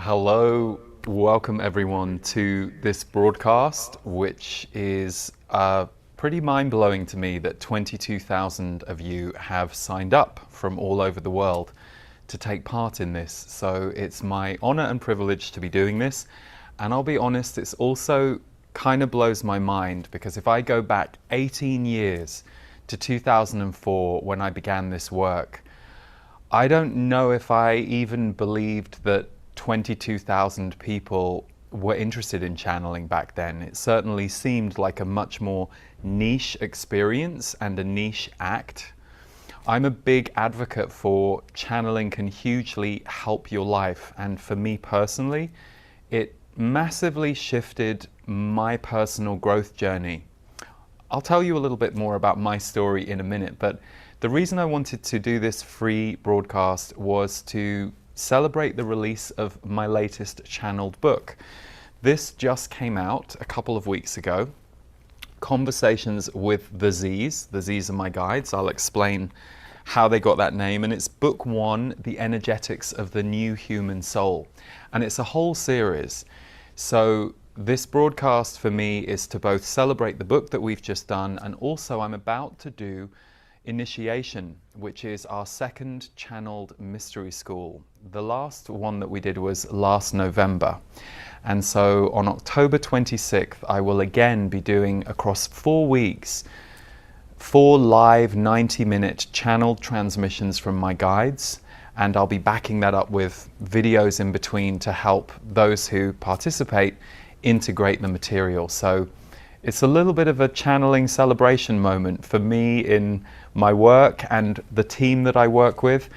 Hello, welcome everyone to this broadcast, which is pretty mind-blowing to me that 22,000 of you have signed up from all over the world to take part in this. So it's my honor and privilege to be doing this. And I'll be honest, it's also kind of blows my mind because if I go back 18 years to 2004 when I began this work, I don't know if I even believed that 22,000 people were interested in channeling back then. It certainly seemed like a much more niche experience and a niche act. I'm a big advocate for channeling can hugely help your life, and for me personally, it massively shifted my personal growth journey. I'll tell you a little bit more about my story in a minute, but the reason I wanted to do this free broadcast was to celebrate the release of my latest channeled book. This just came out a couple of weeks ago. Conversations with the Z's. The Z's are my guides. I'll explain how they got that name. And it's book one, The Energetics of the New Human Soul. And it's a whole series. So this broadcast for me is to both celebrate the book that we've just done, and also I'm about to do Initiation, which is our second channeled mystery school. The last one that we did was last November. And so on October 26th, I will again be doing across 4 weeks, 4 live 90-minute channeled transmissions from my guides. And I'll be backing that up with videos in between to help those who participate integrate the material. So it's a little bit of a channeling celebration moment for me in my work and the team that I work with.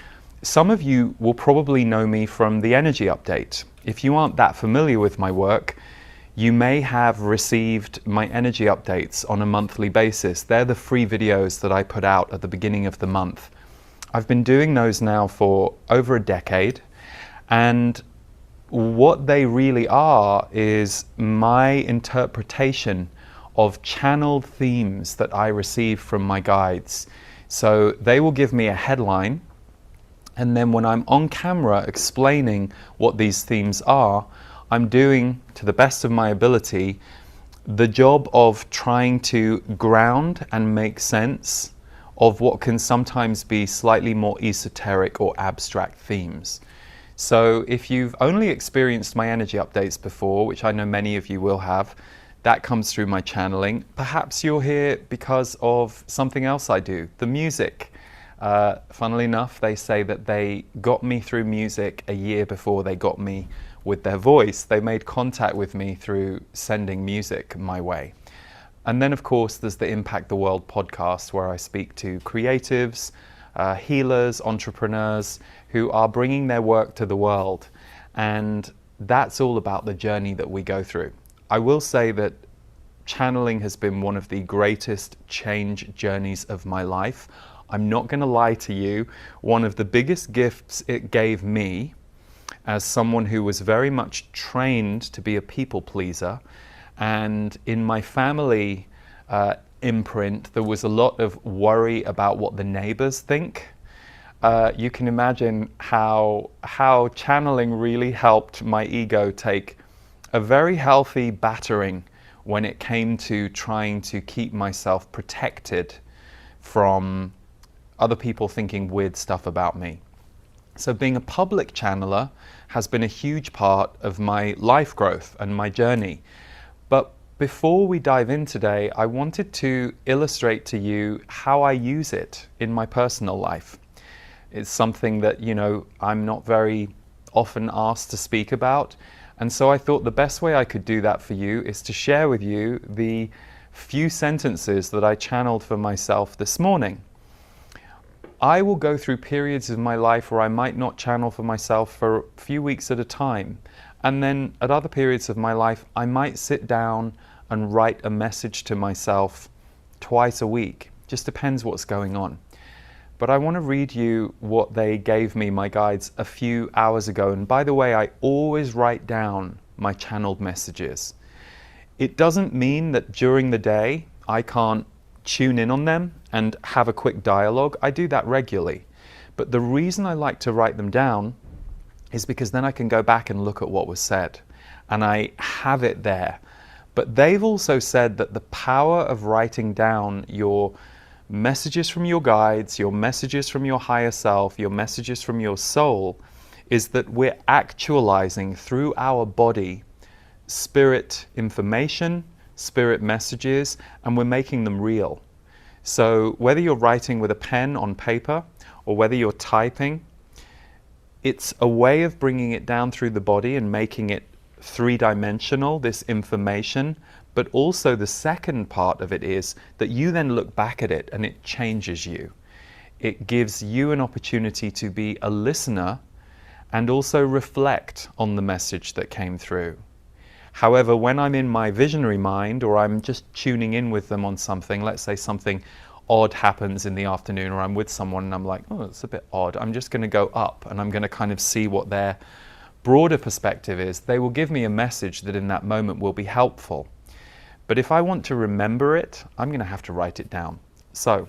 Some of you will probably know me from the Energy Update. If you aren't that familiar with my work, you may have received my energy updates on a monthly basis. They're the free videos that I put out at the beginning of the month. I've been doing those now for over a decade, and what they really are is my interpretation of channeled themes that I receive from my guides. So they will give me a headline, and then when I'm on camera explaining what these themes are, I'm doing, to the best of my ability, the job of trying to ground and make sense of what can sometimes be slightly more esoteric or abstract themes. So if you've only experienced my energy updates before, which I know many of you will have, that comes through my channeling. Perhaps you're here because of something else I do, the music. Funnily enough, they say that they got me through music a year before they got me with their voice. They made contact with me through sending music my way. And then of course there's the Impact the World podcast, where I speak to creatives, healers, entrepreneurs who are bringing their work to the world. And that's all about the journey that we go through. I will say that channeling has been one of the greatest change journeys of my life. I'm not going to lie to you. One of the biggest gifts it gave me, as someone who was very much trained to be a people pleaser, and in my family imprint, there was a lot of worry about what the neighbors think. You can imagine how channeling really helped my ego take a very healthy battering when it came to trying to keep myself protected from other people thinking weird stuff about me. So being a public channeler has been a huge part of my life growth and my journey. But before we dive in today, I wanted to illustrate to you how I use it in my personal life. It's something that, I'm not very often asked to speak about. And so I thought the best way I could do that for you is to share with you the few sentences that I channeled for myself this morning. I will go through periods of my life where I might not channel for myself for a few weeks at a time. And then at other periods of my life, I might sit down and write a message to myself twice a week. Just depends what's going on. But I want to read you what they gave me, my guides, a few hours ago. And by the way, I always write down my channeled messages. It doesn't mean that during the day I can't tune in on them and have a quick dialogue. I do that regularly. But the reason I like to write them down is because then I can go back and look at what was said and I have it there. But they've also said that the power of writing down your messages from your guides, your messages from your higher self, your messages from your soul, is that we're actualizing through our body spirit information, spirit messages, and we're making them real. So whether you're writing with a pen on paper or whether you're typing, it's a way of bringing it down through the body and making it three-dimensional, this information. But also the second part of it is that you then look back at it and it changes you. It gives you an opportunity to be a listener and also reflect on the message that came through. However, when I'm in my visionary mind or I'm just tuning in with them on something, let's say something odd happens in the afternoon or I'm with someone and I'm like, oh, it's a bit odd. I'm just going to go up and I'm going to kind of see what their broader perspective is. They will give me a message that in that moment will be helpful. But if I want to remember it, I'm going to have to write it down. So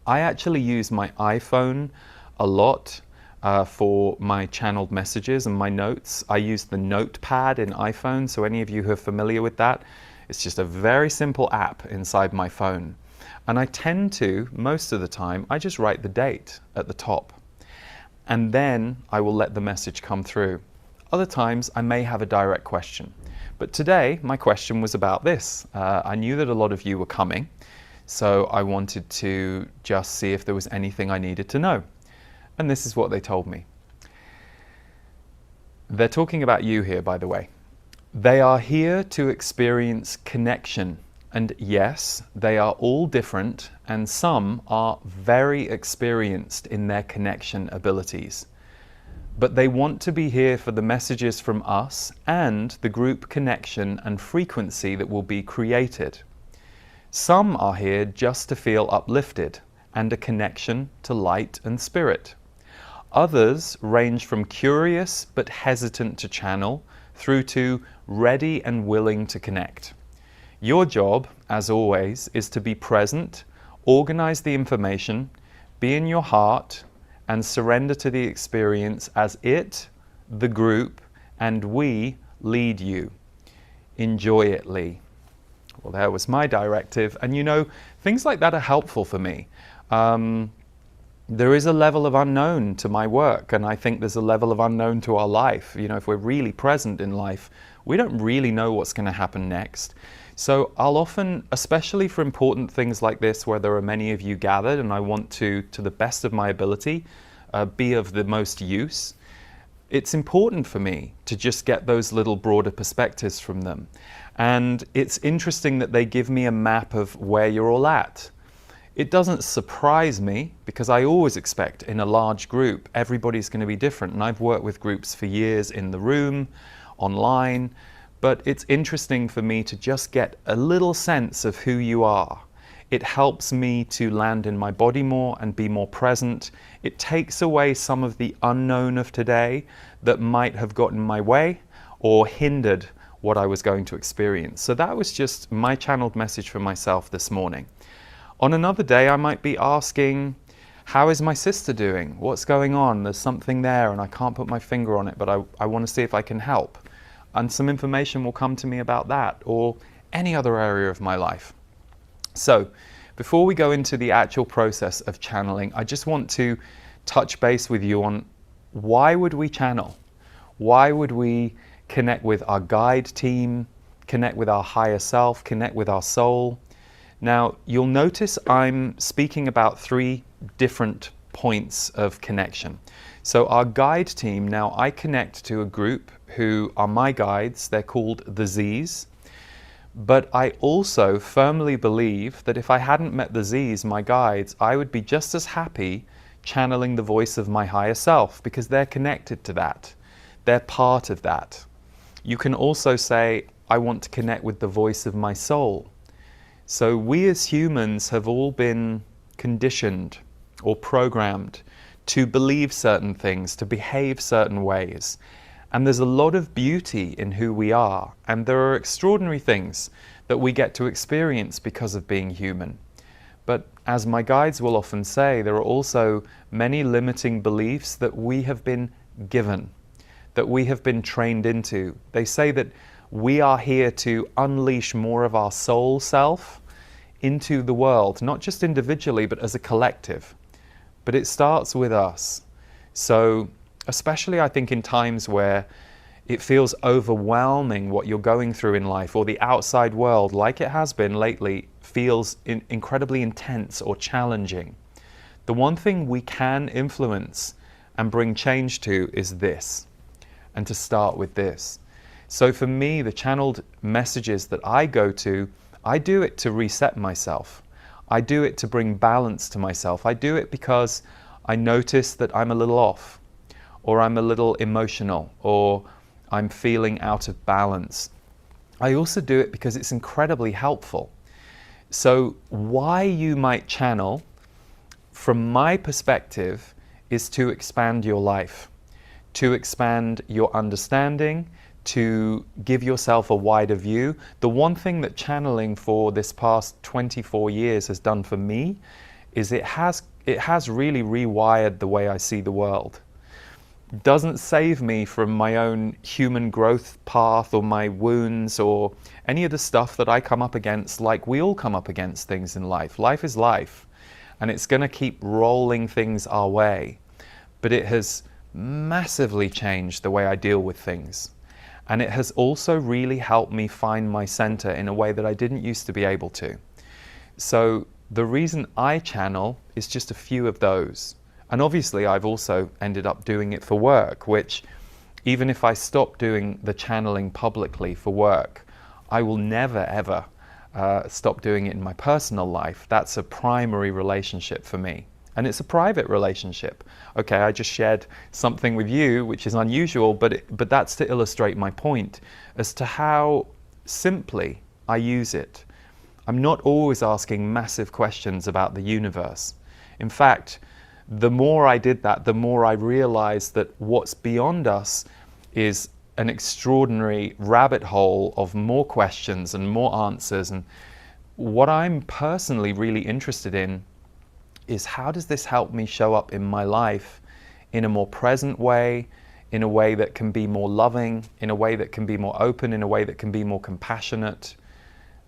I actually use my iPhone a lot for my channeled messages and my notes. I use the notepad in iPhone, so any of you who are familiar with that, it's just a very simple app inside my phone. And I tend to, most of the time, I just write the date at the top. And then I will let the message come through. Other times I may have a direct question. But today my question was about this. I knew that a lot of you were coming, so I wanted to just see if there was anything I needed to know. And this is what they told me. They're talking about you here, by the way. They are here to experience connection. And yes, they are all different, and some are very experienced in their connection abilities. But they want to be here for the messages from us and the group connection and frequency that will be created. Some are here just to feel uplifted and a connection to light and spirit. Others range from curious but hesitant to channel through to ready and willing to connect. Your job, as always, is to be present, organize the information, be in your heart, and surrender to the experience as it, the group, and we lead you. Enjoy it, Lee. Well, that was my directive. And you know, things like that are helpful for me. There is a level of unknown to my work, and I think there's a level of unknown to our life. You know, if we're really present in life, we don't really know what's going to happen next. So I'll often, especially for important things like this, where there are many of you gathered, and I want to the best of my ability, be of the most use, it's important for me to just get those little broader perspectives from them. And it's interesting that they give me a map of where you're all at. It doesn't surprise me because I always expect in a large group, everybody's going to be different. And I've worked with groups for years in the room, online, but it's interesting for me to just get a little sense of who you are. It helps me to land in my body more and be more present. It takes away some of the unknown of today that might have gotten in my way or hindered what I was going to experience. So that was just my channeled message for myself this morning. On another day, I might be asking, how is my sister doing? What's going on? There's something there and I can't put my finger on it, but I want to see if I can help. And some information will come to me about that or any other area of my life. So before we go into the actual process of channeling, I just want to touch base with you on why would we channel? Why would we connect with our guide team, connect with our higher self, connect with our soul? Now, you'll notice I'm speaking about three different points of connection. So our guide team, now I connect to a group who are my guides. They're called the Z's. But I also firmly believe that if I hadn't met the Z's, my guides, I would be just as happy channeling the voice of my higher self because they're connected to that. They're part of that. You can also say, I want to connect with the voice of my soul. So we as humans have all been conditioned or programmed to believe certain things, to behave certain ways. And there's a lot of beauty in who we are. And there are extraordinary things that we get to experience because of being human. But as my guides will often say, there are also many limiting beliefs that we have been given, that we have been trained into. They say that we are here to unleash more of our soul self into the world, not just individually, but as a collective. But it starts with us. So, especially I think in times where it feels overwhelming what you're going through in life, or the outside world, like it has been lately, feels incredibly intense or challenging. The one thing we can influence and bring change to is this, and to start with this. So for me, the channeled messages that I go to, I do it to reset myself. I do it to bring balance to myself. I do it because I notice that I'm a little off, or I'm a little emotional, or I'm feeling out of balance. I also do it because it's incredibly helpful. So why you might channel, from my perspective, is to expand your life, to expand your understanding, to give yourself a wider view. The one thing that channeling for this past 24 years has done for me is it has really rewired the way I see the world. Doesn't save me from my own human growth path or my wounds or any of the stuff that I come up against, like we all come up against things in life. Life is life, and it's going to keep rolling things our way. But it has massively changed the way I deal with things. And it has also really helped me find my center in a way that I didn't used to be able to. So the reason I channel is just a few of those. And obviously I've also ended up doing it for work, which even if I stop doing the channeling publicly for work, I will never ever stop doing it in my personal life. That's a primary relationship for me. And it's a private relationship. Okay, I just shared something with you, which is unusual, but that's to illustrate my point as to how simply I use it. I'm not always asking massive questions about the universe. In fact, the more I did that, the more I realized that what's beyond us is an extraordinary rabbit hole of more questions and more answers. And what I'm personally really interested in is, how does this help me show up in my life in a more present way, in a way that can be more loving, in a way that can be more open, in a way that can be more compassionate?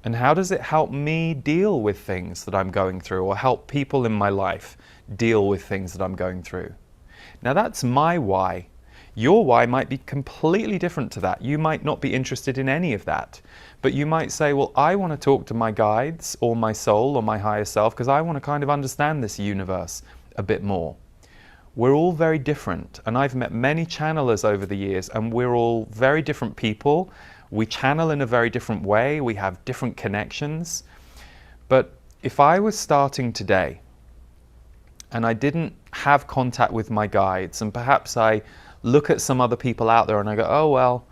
And how does it help me deal with things that I'm going through, or help people in my life deal with things that I'm going through? Now that's my why. Your why might be completely different to that. You might not be interested in any of that. But you might say, well, I want to talk to my guides or my soul or my higher self because I want to kind of understand this universe a bit more. We're all very different. And I've met many channelers over the years, and we're all very different people. We channel in a very different way. We have different connections. But if I was starting today and I didn't have contact with my guides, and perhaps I look at some other people out there and I go, oh, well,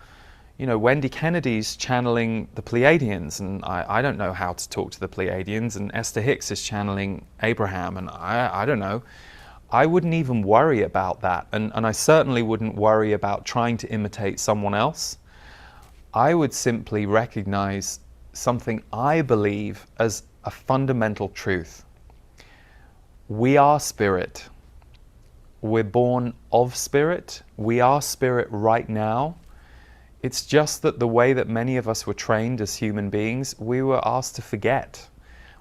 you know, Wendy Kennedy's channeling the Pleiadians, and I don't know how to talk to the Pleiadians, and Esther Hicks is channeling Abraham, and I don't know. I wouldn't even worry about that, and I certainly wouldn't worry about trying to imitate someone else. I would simply recognize something I believe as a fundamental truth. We are spirit. We're born of spirit. We are spirit right now. It's just that the way that many of us were trained as human beings, we were asked to forget.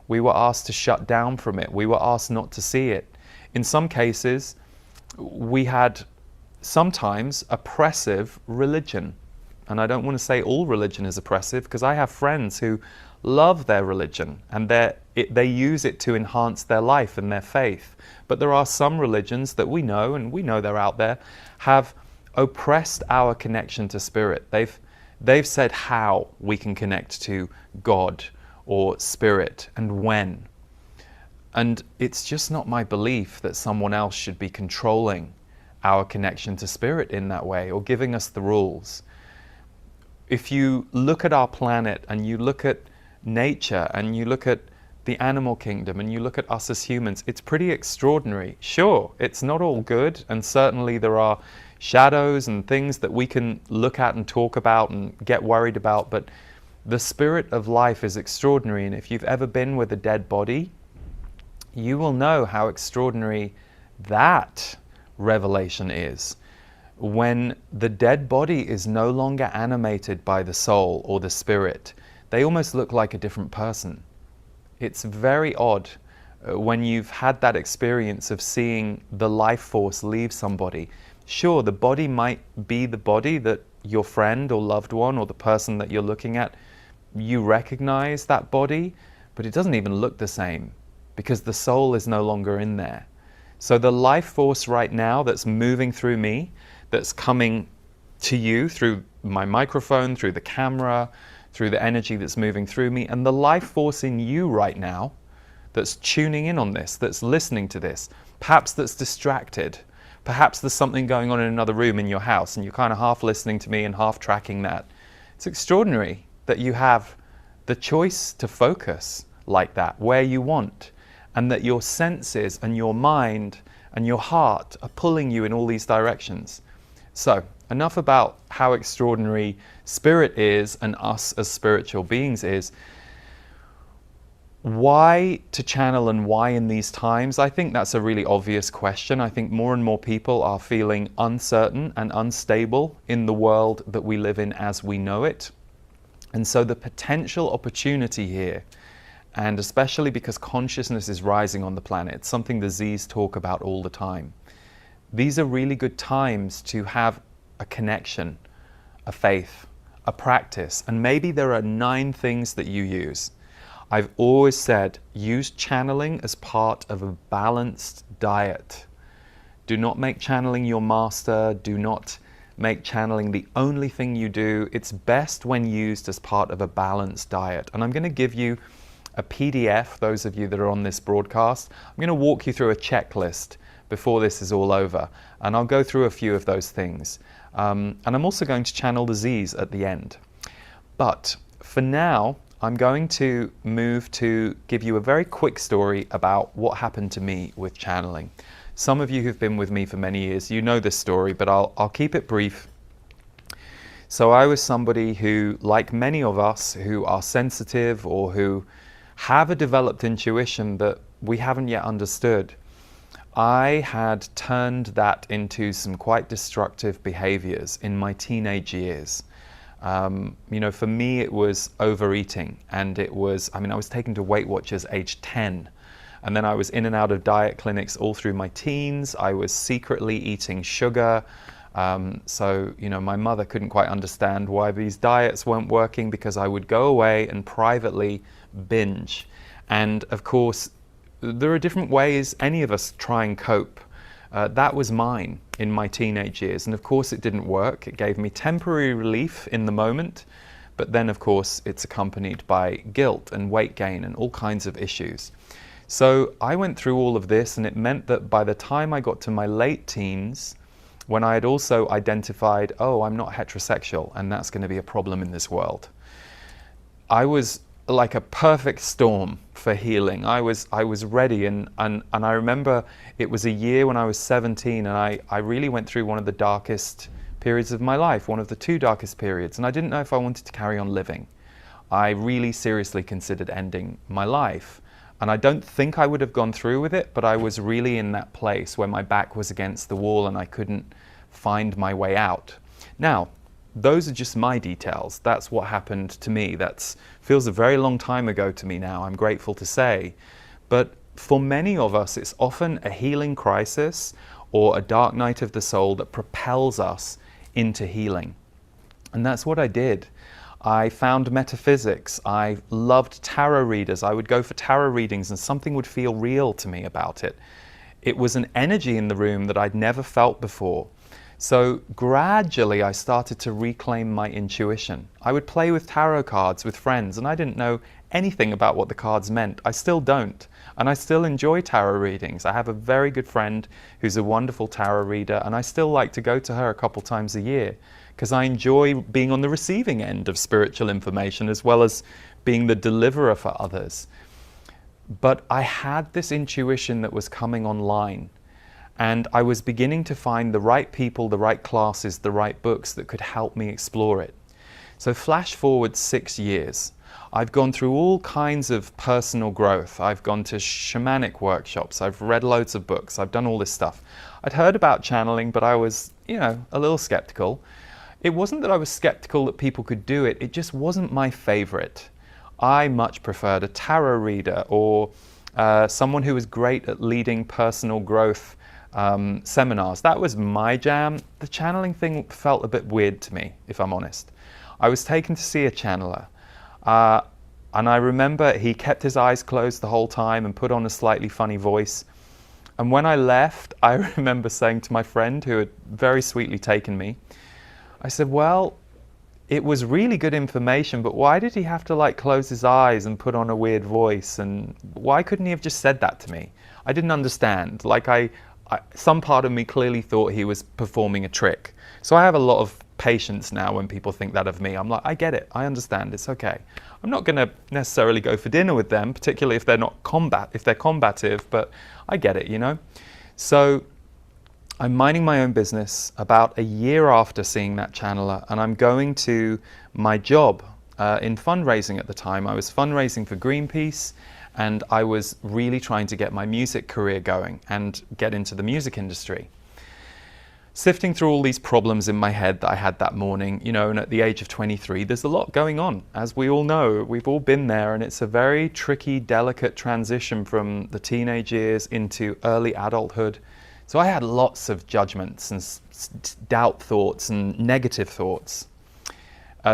We were asked to shut down from it. We were asked not to see it. In some cases, we had sometimes oppressive religion. And I don't want to say all religion is oppressive, because I have friends who love their religion and they use it to enhance their life and their faith. But there are some religions that we know, and we know they're out there, have oppressed our connection to spirit. They've said how we can connect to God or spirit and when. And it's just not my belief that someone else should be controlling our connection to spirit in that way, or giving us the rules. If you look at our planet and you look at nature and you look at the animal kingdom and you look at us as humans, it's pretty extraordinary. Sure, it's not all good, and certainly there are shadows and things that we can look at and talk about and get worried about, but the spirit of life is extraordinary. And if you've ever been with a dead body, you will know how extraordinary that revelation is. When the dead body is no longer animated by the soul or the spirit, they almost look like a different person. It's very odd when you've had that experience of seeing the life force leave somebody. Sure, the body might be the body that your friend or loved one or the person that you're looking at, you recognize that body, but it doesn't even look the same because the soul is no longer in there. So the life force right now that's moving through me, that's coming to you through my microphone, through the camera, through the energy that's moving through me, and the life force in you right now that's tuning in on this, that's listening to this, perhaps that's distracted, perhaps there's something going on in another room in your house and you're kind of half listening to me and half tracking that. It's extraordinary that you have the choice to focus like that where you want, and that your senses and your mind and your heart are pulling you in all these directions. So, enough about how extraordinary spirit is and us as spiritual beings is. Why to channel and why in these times? I think that's a really obvious question. I think more and more people are feeling uncertain and unstable in the world that we live in as we know it. And so the potential opportunity here, and especially because consciousness is rising on the planet, it's something the Z's talk about all the time. These are really good times to have a connection, a faith, a practice, and maybe there are 9 things that you use. I've always said, use channeling as part of a balanced diet. Do not make channeling your master. Do not make channeling the only thing you do. It's best when used as part of a balanced diet. And I'm going to give you a PDF, those of you that are on this broadcast. I'm going to walk you through a checklist before this is all over, and I'll go through a few of those things. And I'm also going to channel the Z's at the end. But for now, I'm going to move to give you a very quick story about what happened to me with channeling. Some of you who've been with me for many years, you know this story, but I'll keep it brief. So I was somebody who, like many of us who are sensitive or who have a developed intuition that we haven't yet understood, I had turned that into some quite destructive behaviors in my teenage years. For me, it was overeating, and I was taken to Weight Watchers age 10. And then I was in and out of diet clinics all through my teens. I was secretly eating sugar. My mother couldn't quite understand why these diets weren't working, because I would go away and privately binge. And of course, there are different ways any of us try and cope. That was mine in my teenage years. And of course, it didn't work. It gave me temporary relief in the moment. But then, of course, it's accompanied by guilt and weight gain and all kinds of issues. So I went through all of this, and it meant that by the time I got to my late teens, when I had also identified, oh, I'm not heterosexual, and that's going to be a problem in this world, I was like a perfect storm for healing. I was ready, and I remember it was a year when I was 17, and I really went through one of the darkest periods of my life, one of the 2 darkest periods, and I didn't know if I wanted to carry on living. I really seriously considered ending my life. And I don't think I would have gone through with it, but I was really in that place where my back was against the wall and I couldn't find my way out. Now, those are just my details. That's what happened to me. That feels a very long time ago to me now, I'm grateful to say. But for many of us, it's often a healing crisis or a dark night of the soul that propels us into healing. And that's what I did. I found metaphysics. I loved tarot readers. I would go for tarot readings and something would feel real to me about it. It was an energy in the room that I'd never felt before. So gradually I started to reclaim my intuition. I would play with tarot cards with friends, and I didn't know anything about what the cards meant. I still don't. And I still enjoy tarot readings. I have a very good friend who's a wonderful tarot reader, and I still like to go to her a couple times a year, because I enjoy being on the receiving end of spiritual information as well as being the deliverer for others. But I had this intuition that was coming online, and I was beginning to find the right people, the right classes, the right books that could help me explore it. So flash forward 6 years. I've gone through all kinds of personal growth. I've gone to shamanic workshops. I've read loads of books. I've done all this stuff. I'd heard about channeling, but I was, a little skeptical. It wasn't that I was skeptical that people could do it. It just wasn't my favorite. I much preferred a tarot reader or someone who was great at leading personal growth seminars. That was my jam. The channeling thing felt a bit weird to me, if I'm honest. I was taken to see a channeler, and I remember he kept his eyes closed the whole time and put on a slightly funny voice. And when I left, I remember saying to my friend who had very sweetly taken me, I said, well, it was really good information, but why did he have to close his eyes and put on a weird voice? And why couldn't he have just said that to me? I didn't understand. Some part of me clearly thought he was performing a trick. So I have a lot of patience now when people think that of me. I'm like, I get it. I understand. It's okay. I'm not going to necessarily go for dinner with them, particularly if they're combative, but I get it, So I'm minding my own business about a year after seeing that channeler, and I'm going to my job in fundraising at the time. I was fundraising for Greenpeace, and I was really trying to get my music career going and get into the music industry. Sifting through all these problems in my head that I had that morning, and at the age of 23, there's a lot going on. As we all know, we've all been there, and it's a very tricky, delicate transition from the teenage years into early adulthood. So I had lots of judgments and doubt thoughts and negative thoughts.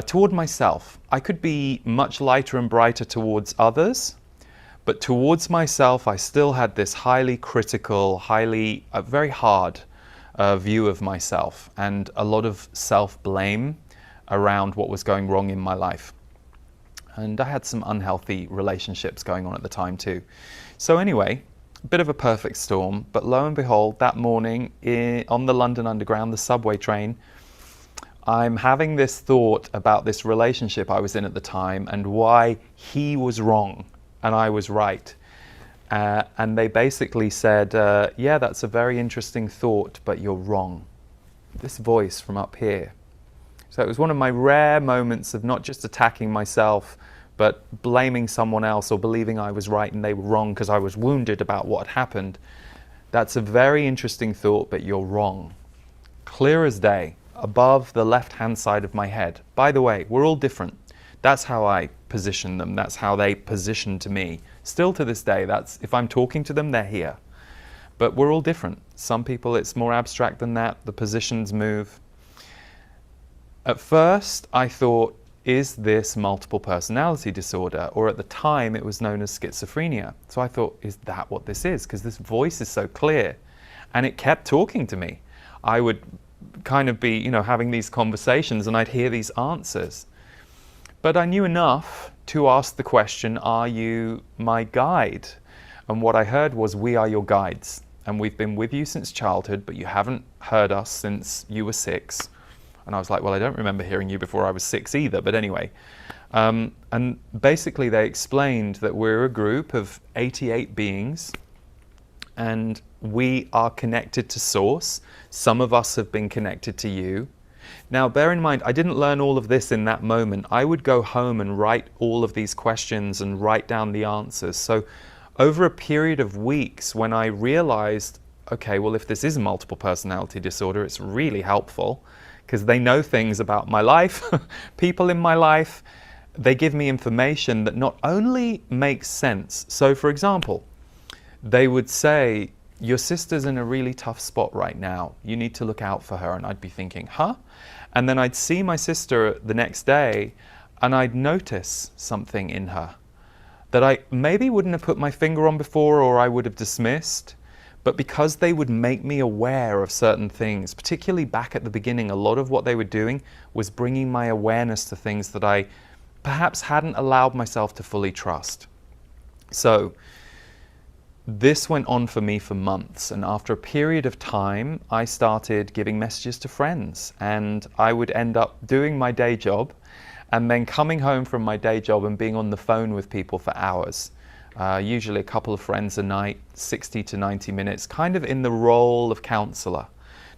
Toward myself, I could be much lighter and brighter towards others, but towards myself, I still had this highly critical, very hard view of myself, and a lot of self-blame around what was going wrong in my life. And I had some unhealthy relationships going on at the time too. So anyway, a bit of a perfect storm, but lo and behold, that morning on the London Underground, the subway train, I'm having this thought about this relationship I was in at the time and why he was wrong and I was right. And they basically said, yeah, that's a very interesting thought, but you're wrong. This voice from up here. So it was one of my rare moments of not just attacking myself, but blaming someone else or believing I was right and they were wrong because I was wounded about what had happened. That's a very interesting thought, but you're wrong. Clear as day, above the left-hand side of my head. By the way, we're all different. That's how I position them. That's how they position to me. Still to this day, that's if I'm talking to them, they're here. But we're all different. Some people, it's more abstract than that. The positions move. At first, I thought, is this multiple personality disorder? Or at the time, it was known as schizophrenia. So I thought, is that what this is? Because this voice is so clear. And it kept talking to me. I would kind of be, having these conversations and I'd hear these answers. But I knew enough to ask the question, are you my guide? And what I heard was, we are your guides. And we've been with you since childhood, but you haven't heard us since you were 6. And I was like, well, I don't remember hearing you before I was 6 either. But anyway, and basically they explained that we're a group of 88 beings and we are connected to Source. Some of us have been connected to you. Now, bear in mind, I didn't learn all of this in that moment. I would go home and write all of these questions and write down the answers. So over a period of weeks, when I realized, okay, well, if this is a multiple personality disorder, it's really helpful because they know things about my life, people in my life. They give me information that not only makes sense. So for example, they would say, your sister's in a really tough spot right now. You need to look out for her. And I'd be thinking, huh? And then I'd see my sister the next day and I'd notice something in her that I maybe wouldn't have put my finger on before or I would have dismissed. But because they would make me aware of certain things, particularly back at the beginning, a lot of what they were doing was bringing my awareness to things that I perhaps hadn't allowed myself to fully trust. So this went on for me for months, and after a period of time, I started giving messages to friends, and I would end up doing my day job and then coming home from my day job and being on the phone with people for hours. Usually a couple of friends a night, 60 to 90 minutes, kind of in the role of counselor.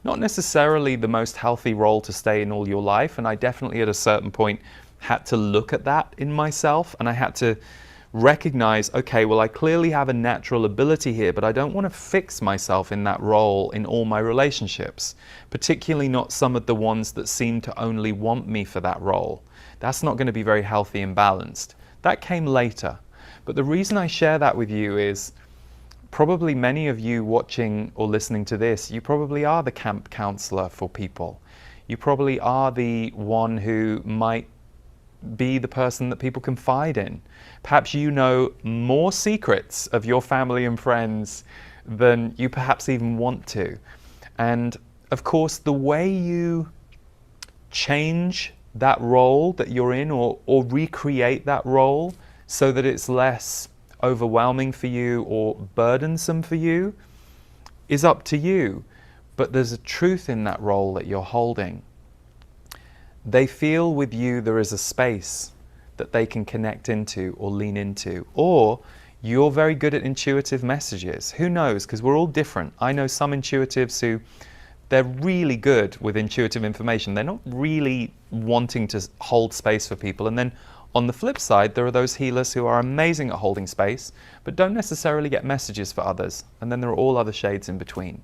Not necessarily the most healthy role to stay in all your life, and I definitely at a certain point had to look at that in myself, and I had to recognize, okay, well, I clearly have a natural ability here, but I don't want to fix myself in that role in all my relationships, particularly not some of the ones that seem to only want me for that role. That's not going to be very healthy and balanced. That came later. But the reason I share that with you is probably many of you watching or listening to this, you probably are the camp counselor for people. You probably are the one who might be the person that people confide in. Perhaps you know more secrets of your family and friends than you perhaps even want to. And of course, the way you change that role that you're in, or recreate that role so that it's less overwhelming for you or burdensome for you, is up to you. But there's a truth in that role that you're holding. They feel with you there is a space that they can connect into or lean into. Or you're very good at intuitive messages. Who knows? Because we're all different. I know some intuitives who, they're really good with intuitive information. They're not really wanting to hold space for people. And then on the flip side, there are those healers who are amazing at holding space, but don't necessarily get messages for others. And then there are all other shades in between.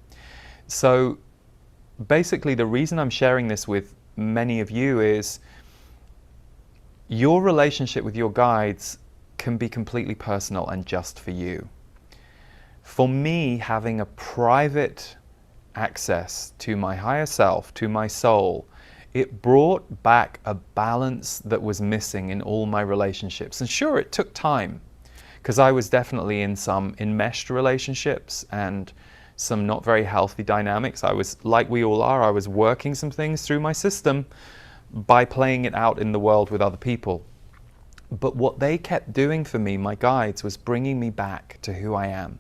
So basically, the reason I'm sharing this with many of you is your relationship with your guides can be completely personal and just for you. For me, having a private access to my higher self, to my soul, it brought back a balance that was missing in all my relationships. And sure, it took time, because I was definitely in some enmeshed relationships and some not very healthy dynamics. I was, like we all are, I was working some things through my system by playing it out in the world with other people. But what they kept doing for me, my guides, was bringing me back to who I am,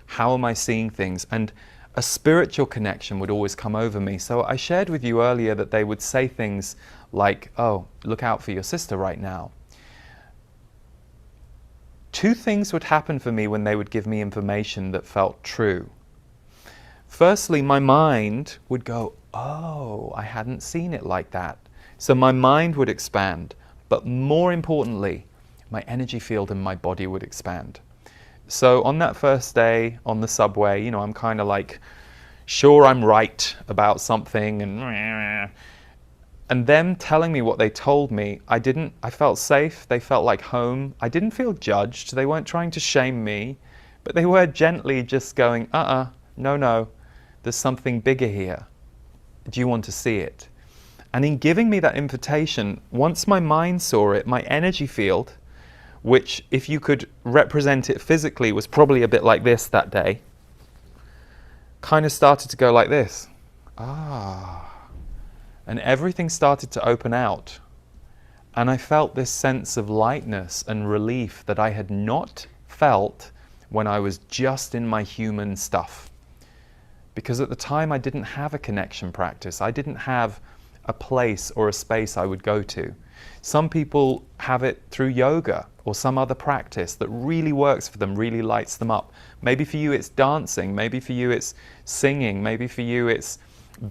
how am I seeing things, and a spiritual connection would always come over me. So I shared with you earlier that they would say things like, oh, look out for your sister right now. Two things would happen for me when they would give me information that felt true. Firstly, my mind would go, oh, I hadn't seen it like that. So my mind would expand, but more importantly, my energy field in my body would expand. So on that first day on the subway, you know, I'm kind of like, sure, I'm right about something, and them telling me what they told me, I felt safe, they felt like home. I didn't feel judged, they weren't trying to shame me, but they were gently just going, no, there's something bigger here. Do you want to see it? And in giving me that invitation, once my mind saw it, my energy field, which if you could represent it physically was probably a bit like this that day, kind of started to go like this. And everything started to open out. And I felt this sense of lightness and relief that I had not felt when I was just in my human stuff. Because at the time I didn't have a connection practice. I didn't have a place or a space I would go to. Some people have it through yoga or some other practice that really works for them, really lights them up. Maybe for you it's dancing, maybe for you it's singing, maybe for you it's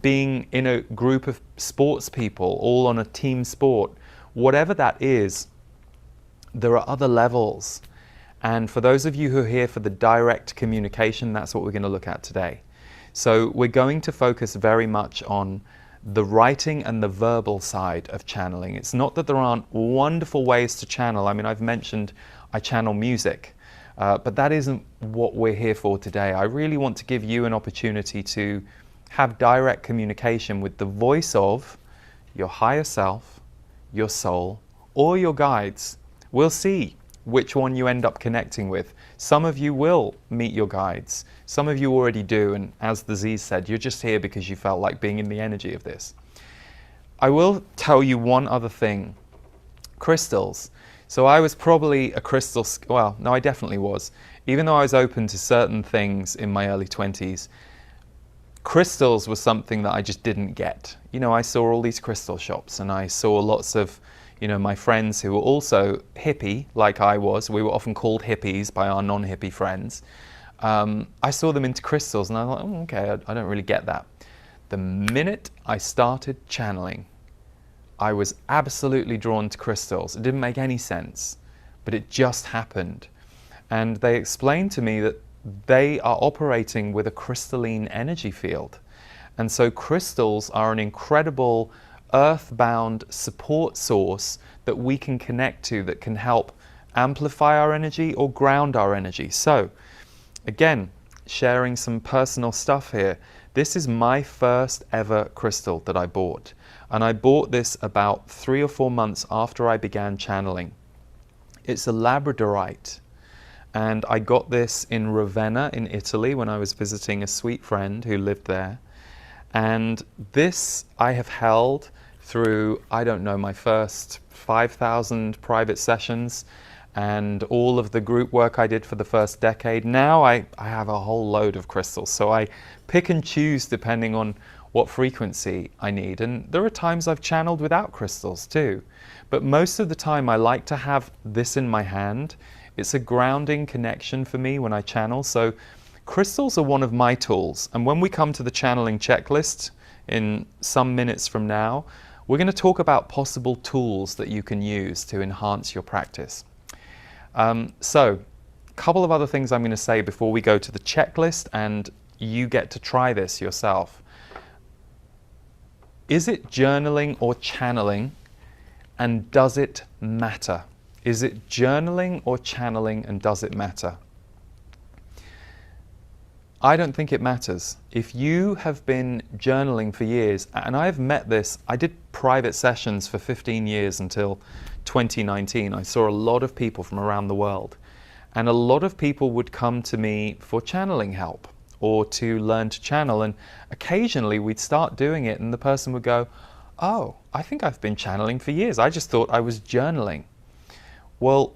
being in a group of sports people, all on a team sport. Whatever that is, there are other levels. And for those of you who are here for the direct communication, that's what we're going to look at today. So we're going to focus very much on the writing and the verbal side of channeling. It's not that there aren't wonderful ways to channel. I mean, I've mentioned I channel music, but that isn't what we're here for today. I really want to give you an opportunity to have direct communication with the voice of your higher self, your soul, or your guides. We'll see which one you end up connecting with. Some of you will meet your guides. Some of you already do, and as the Z's said, you're just here because you felt like being in the energy of this. I will tell you one other thing. Crystals. So I was probably a crystal, well, no, I definitely was. Even though I was open to certain things in my early 20s, crystals was something that I just didn't get. You know, I saw all these crystal shops and I saw lots of, you know, my friends who were also hippie, like I was. We were often called hippies by our non-hippie friends. I saw them into crystals and I thought, oh, okay, I don't really get that. The minute I started channeling, I was absolutely drawn to crystals. It didn't make any sense, but it just happened. And they explained to me that they are operating with a crystalline energy field. And so crystals are an incredible earthbound support source that we can connect to, that can help amplify our energy or ground our energy. So again, sharing some personal stuff here. This is my first ever crystal that I bought. And I bought this about 3 or 4 months after I began channeling. It's a labradorite. And I got this in Ravenna in Italy when I was visiting a sweet friend who lived there. And this I have held through, I don't know, my first 5,000 private sessions and all of the group work I did for the first decade. Now I have a whole load of crystals, so I pick and choose depending on what frequency I need. And there are times I've channeled without crystals too. But most of the time I like to have this in my hand. It's a grounding connection for me when I channel. So crystals are one of my tools. And when we come to the channeling checklist in some minutes from now, we're going to talk about possible tools that you can use to enhance your practice. So a couple of other things I'm going to say before we go to the checklist and you get to try this yourself. Is it journaling or channeling, and does it matter? Is it journaling or channeling, and does it matter? I don't think it matters. If you have been journaling for years, and I've met this, I did private sessions for 15 years until 2019. I saw a lot of people from around the world, and a lot of people would come to me for channeling help or to learn to channel, and occasionally we'd start doing it and the person would go, "Oh, I think I've been channeling for years. I just thought I was journaling." Well,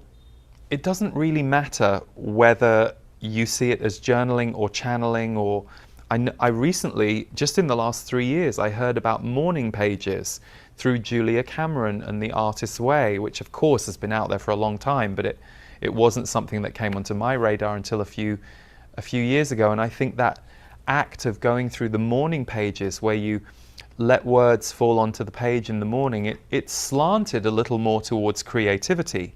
it doesn't really matter whether you see it as journaling or channeling, or I recently, just in the last 3 years, I heard about morning pages through Julia Cameron and The Artist's Way, which of course has been out there for a long time, but it wasn't something that came onto my radar until a few years ago. And I think that act of going through the morning pages where you let words fall onto the page in the morning, it slanted a little more towards creativity.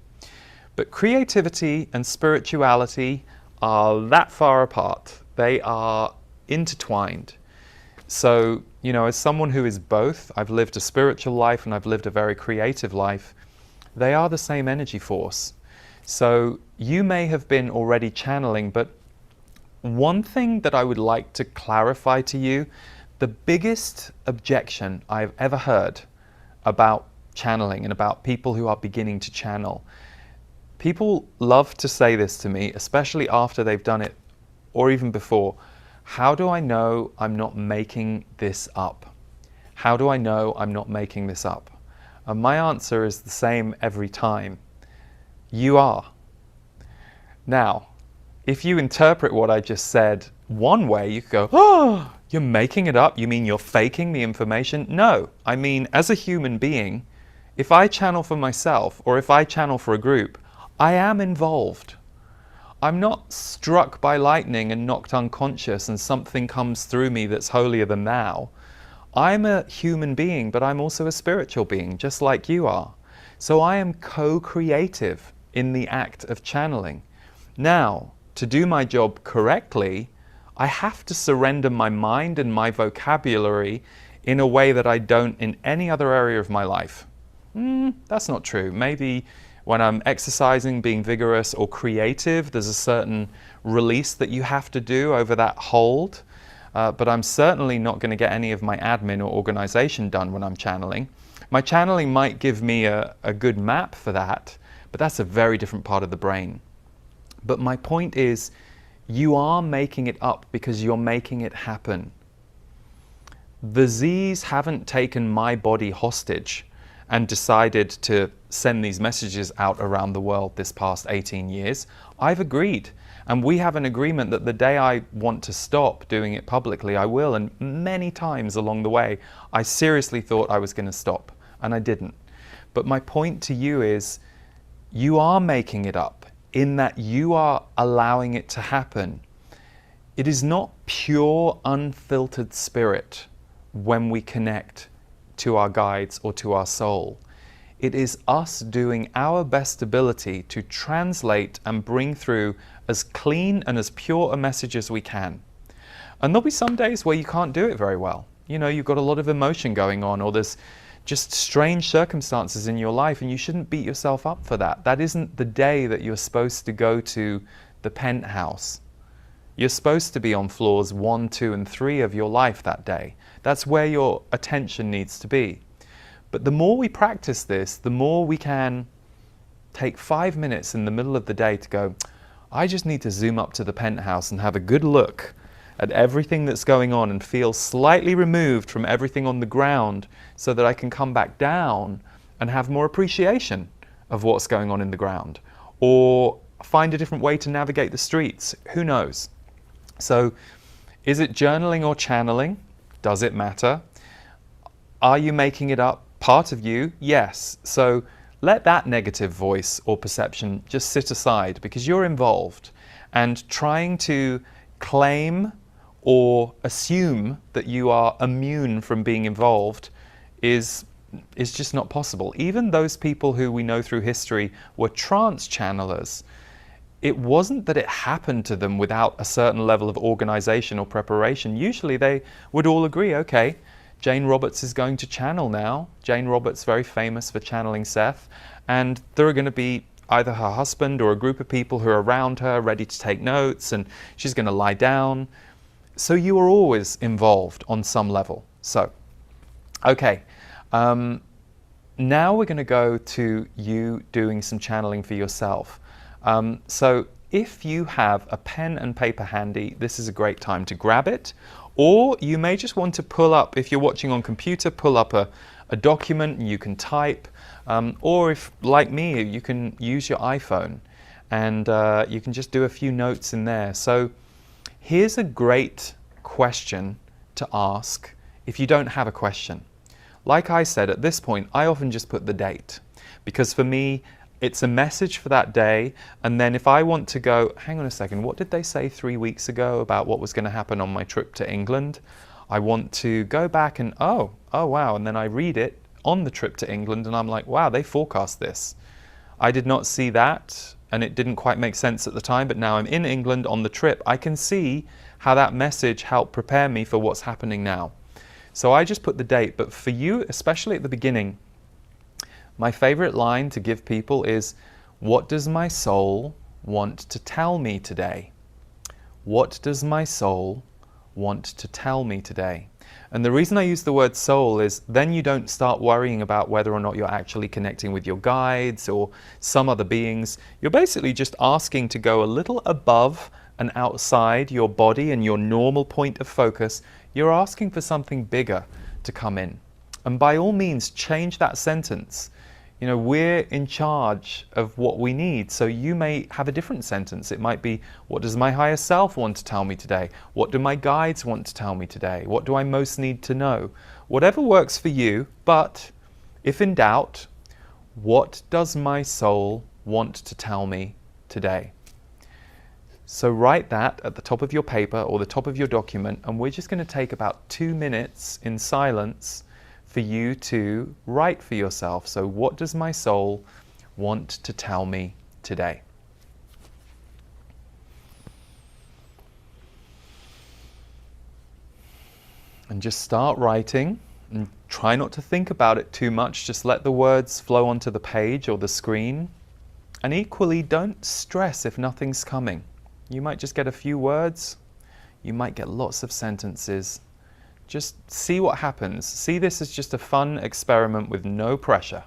But creativity and spirituality are that far apart. They are intertwined. So, you know, as someone who is both, I've lived a spiritual life and I've lived a very creative life, they are the same energy force. So you may have been already channeling, but one thing that I would like to clarify to you, the biggest objection I've ever heard about channeling and about people who are beginning to channel, people love to say this to me, especially after they've done it or even before. How do I know I'm not making this up? How do I know I'm not making this up? And my answer is the same every time. You are. Now, if you interpret what I just said one way, you could go, "Oh, you're making it up. You mean you're faking the information?" No, I mean, as a human being, if I channel for myself or if I channel for a group, I am involved. I'm not struck by lightning and knocked unconscious and something comes through me that's holier than thou. I'm a human being, but I'm also a spiritual being, just like you are. So I am co-creative in the act of channeling. Now, to do my job correctly, I have to surrender my mind and my vocabulary in a way that I don't in any other area of my life. That's not true. Maybe when I'm exercising, being vigorous or creative, there's a certain release that you have to do over that hold. But I'm certainly not going to get any of my admin or organization done when I'm channeling. My channeling might give me a good map for that, but that's a very different part of the brain. But my point is, you are making it up because you're making it happen. The Z's haven't taken my body hostage and decided to send these messages out around the world this past 18 years. I've agreed. And we have an agreement that the day I want to stop doing it publicly, I will. And many times along the way, I seriously thought I was going to stop, and I didn't. But my point to you is, you are making it up in that you are allowing it to happen. It is not pure, unfiltered spirit when we connect to our guides or to our soul. It is us doing our best ability to translate and bring through as clean and as pure a message as we can. And there'll be some days where you can't do it very well. You know, you've got a lot of emotion going on, or there's just strange circumstances in your life, and you shouldn't beat yourself up for that. That isn't the day that you're supposed to go to the penthouse. You're supposed to be on floors 1, 2, and 3 of your life that day. That's where your attention needs to be. But the more we practice this, the more we can take 5 minutes in the middle of the day to go, I just need to zoom up to the penthouse and have a good look at everything that's going on and feel slightly removed from everything on the ground so that I can come back down and have more appreciation of what's going on in the ground, or find a different way to navigate the streets. Who knows? So is it journaling or channeling? Does it matter? Are you making it up? Part of you? Yes. So let that negative voice or perception just sit aside, because you're involved, and trying to claim or assume that you are immune from being involved is just not possible. Even those people who we know through history were trance channelers, it wasn't that it happened to them without a certain level of organization or preparation. Usually they would all agree, okay, Jane Roberts is going to channel now. Jane Roberts, very famous for channeling Seth, and there are going to be either her husband or a group of people who are around her ready to take notes, and she's going to lie down. So you are always involved on some level. So, okay, now we're going to go to you doing some channeling for yourself. So if you have a pen and paper handy, this is a great time to grab it. Or you may just want to pull up, if you're watching on computer, pull up a document and you can type. Or if, like me, you can use your iPhone and you can just do a few notes in there. So here's a great question to ask if you don't have a question. Like I said, at this point, I often just put the date, because for me, it's a message for that day. And then if I want to go, hang on a second, what did they say 3 weeks ago about what was going to happen on my trip to England? I want to go back and, oh wow. And then I read it on the trip to England and I'm like, wow, they forecast this. I did not see that, and it didn't quite make sense at the time, but now I'm in England on the trip. I can see how that message helped prepare me for what's happening now. So I just put the date. But for you, especially at the beginning, my favorite line to give people is, what does my soul want to tell me today? What does my soul want to tell me today? And the reason I use the word soul is then you don't start worrying about whether or not you're actually connecting with your guides or some other beings. You're basically just asking to go a little above and outside your body and your normal point of focus. You're asking for something bigger to come in. And by all means, change that sentence. You know, we're in charge of what we need. So you may have a different sentence. It might be, what does my higher self want to tell me today? What do my guides want to tell me today? What do I most need to know? Whatever works for you, but if in doubt, what does my soul want to tell me today? So write that at the top of your paper or the top of your document, and we're just going to take about 2 minutes in silence for you to write for yourself. So what does my soul want to tell me today? And just start writing, and try not to think about it too much. Just let the words flow onto the page or the screen. And equally, don't stress if nothing's coming. You might just get a few words. You might get lots of sentences. Just see what happens. See this as just a fun experiment with no pressure.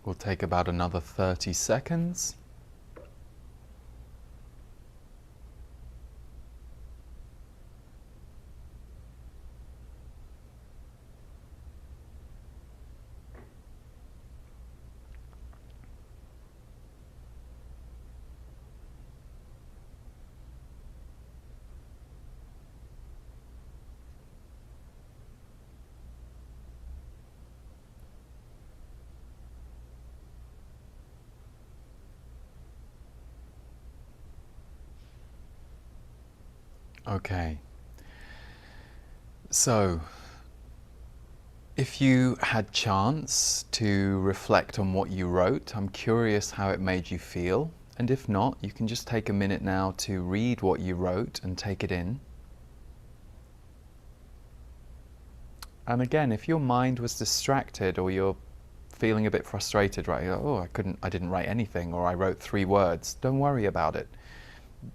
We'll take about another 30 seconds. Okay, so if you had chance to reflect on what you wrote, I'm curious how it made you feel. And if not, you can just take a minute now to read what you wrote and take it in. And again, if your mind was distracted or you're feeling a bit frustrated, right? Oh, I didn't write anything, or I wrote 3 words. Don't worry about it.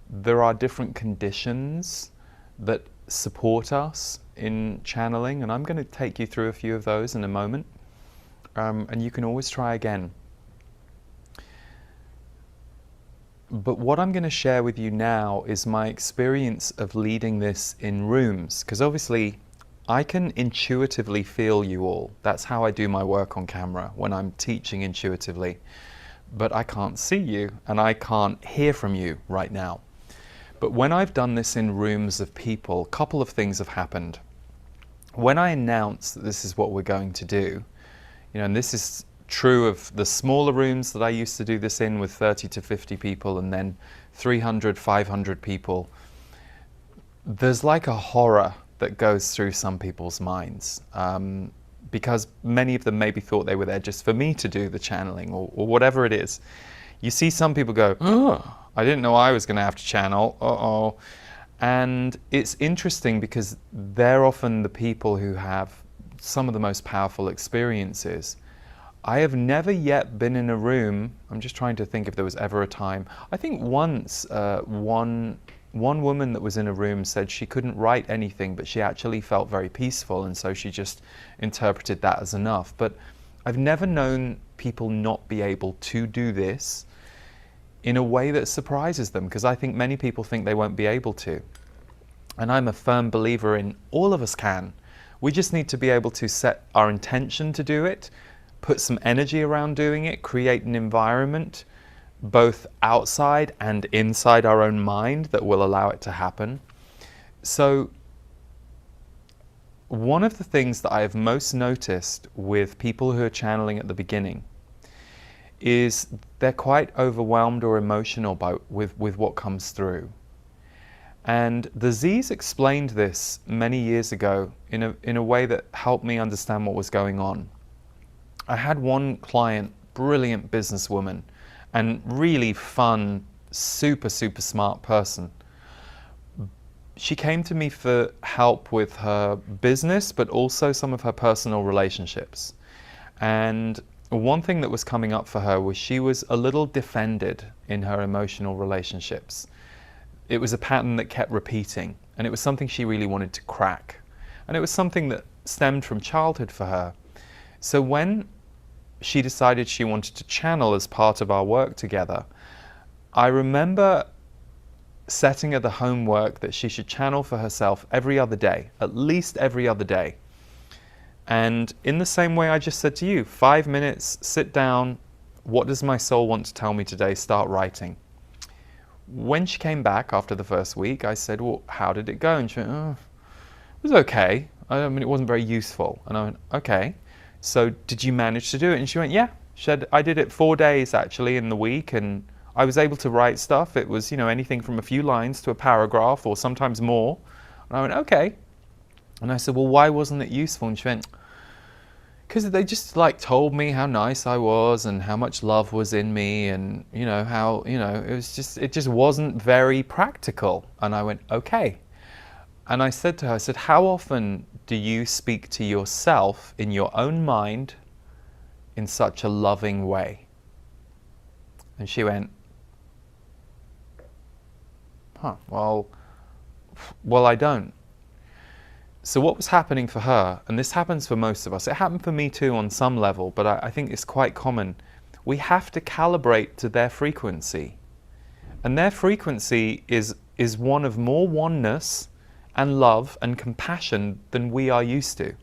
There are different conditions that support us in channeling, and I'm going to take you through a few of those in a moment. And you can always try again. But what I'm going to share with you now is my experience of leading this in rooms, because obviously I can intuitively feel you all. That's how I do my work on camera, when I'm teaching intuitively. But I can't see you and I can't hear from you right now. But when I've done this in rooms of people, a couple of things have happened. When I announce that this is what we're going to do, and this is true of the smaller rooms that I used to do this in with 30 to 50 people, and then 300, 500 people, there's like a horror that goes through some people's minds, because many of them maybe thought they were there just for me to do the channeling or whatever it is. You see some people go, oh, I didn't know I was going to have to channel, uh-oh. And it's interesting because they're often the people who have some of the most powerful experiences. I have never yet been in a room, I'm just trying to think if there was ever a time. I think once one woman that was in a room said she couldn't write anything, but she actually felt very peaceful, and so she just interpreted that as enough. But I've never known people not be able to do this in a way that surprises them, because I think many people think they won't be able to. And I'm a firm believer in all of us can. We just need to be able to set our intention to do it, put some energy around doing it, create an environment both outside and inside our own mind that will allow it to happen. So one of the things that I have most noticed with people who are channeling at the beginning is they're quite overwhelmed or emotional with what comes through. And the Z's explained this many years ago in a way that helped me understand what was going on. I had one client, brilliant businesswoman, and really fun, super, super smart person. She came to me for help with her business, but also some of her personal relationships. And one thing that was coming up for her was she was a little defended in her emotional relationships. It was a pattern that kept repeating, and it was something she really wanted to crack. And it was something that stemmed from childhood for her. So when she decided she wanted to channel as part of our work together, I remember setting her the homework that she should channel for herself every other day, at least every other day. And in the same way I just said to you, 5 minutes, sit down, what does my soul want to tell me today? Start writing. When she came back after the first week, I said, well, how did it go? And she went, oh, it was okay. I mean, it wasn't very useful. And I went, okay. So did you manage to do it? And she went, yeah. She said, I did it 4 days actually in the week, and I was able to write stuff. It was, anything from a few lines to a paragraph or sometimes more. And I went, okay. And I said, well, why wasn't it useful? And she went, because they just told me how nice I was and how much love was in me, and how it just wasn't very practical. And I went, okay. And I said to her, I said, how often do you speak to yourself in your own mind in such a loving way? And she went, well, I don't. So what was happening for her, and this happens for most of us, it happened for me too on some level, but I think it's quite common. we have to calibrate to their frequency. And their frequency is one of more oneness and love and compassion than we are used to.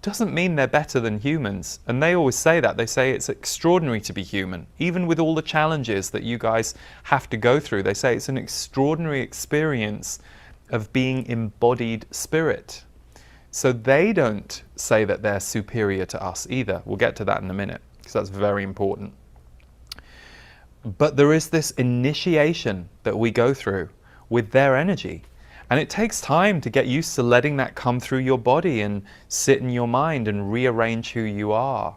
Doesn't mean they're better than humans. And they always say that. They say it's extraordinary to be human. Even with all the challenges that you guys have to go through, they say it's an extraordinary experience of being embodied spirit. So they don't say that they're superior to us either. We'll get to that in a minute, because that's very important. But there is this initiation that we go through with their energy. And it takes time to get used to letting that come through your body and sit in your mind and rearrange who you are.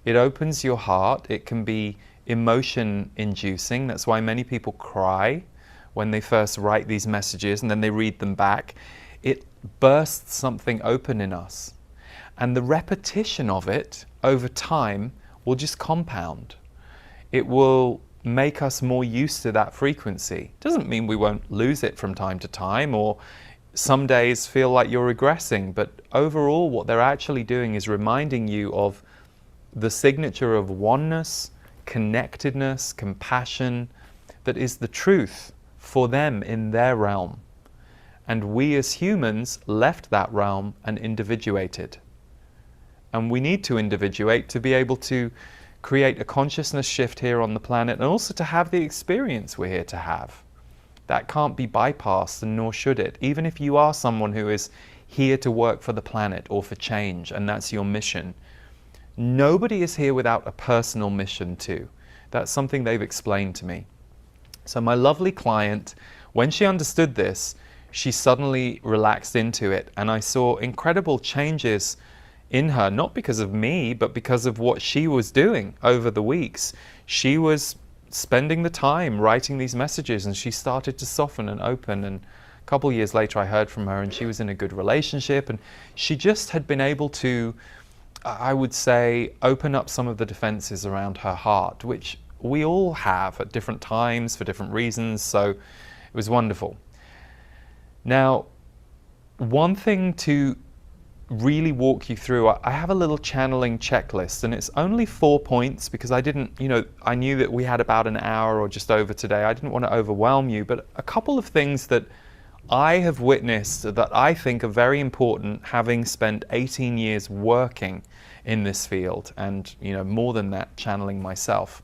It opens your heart. It can be emotion inducing. That's why many people cry when they first write these messages and then they read them back. It bursts something open in us. And the repetition of it over time will just compound. It will make us more used to that frequency. Doesn't mean we won't lose it from time to time, or some days feel like you're regressing, but overall what they're actually doing is reminding you of the signature of oneness, connectedness, compassion, that is the truth for them in their realm. And we as humans left that realm and individuated. And we need to individuate to be able to create a consciousness shift here on the planet, and also to have the experience we're here to have. That can't be bypassed, and nor should it. Even if you are someone who is here to work for the planet or for change, and that's your mission, nobody is here without a personal mission too. That's something they've explained to me. So my lovely client, when she understood this, she suddenly relaxed into it, and I saw incredible changes in her, not because of me, but because of what she was doing over the weeks. She was spending the time writing these messages, and she started to soften and open. And a couple of years later I heard from her, and she was in a good relationship, and she just had been able to, I would say, open up some of the defenses around her heart, which we all have at different times for different reasons. So it was wonderful. Now, one thing to really walk you through, I have a little channeling checklist, and it's only 4 points because I didn't, I knew that we had about an hour or just over today. I didn't want to overwhelm you, but a couple of things that I have witnessed that I think are very important, having spent 18 years working in this field, and more than that, channeling myself.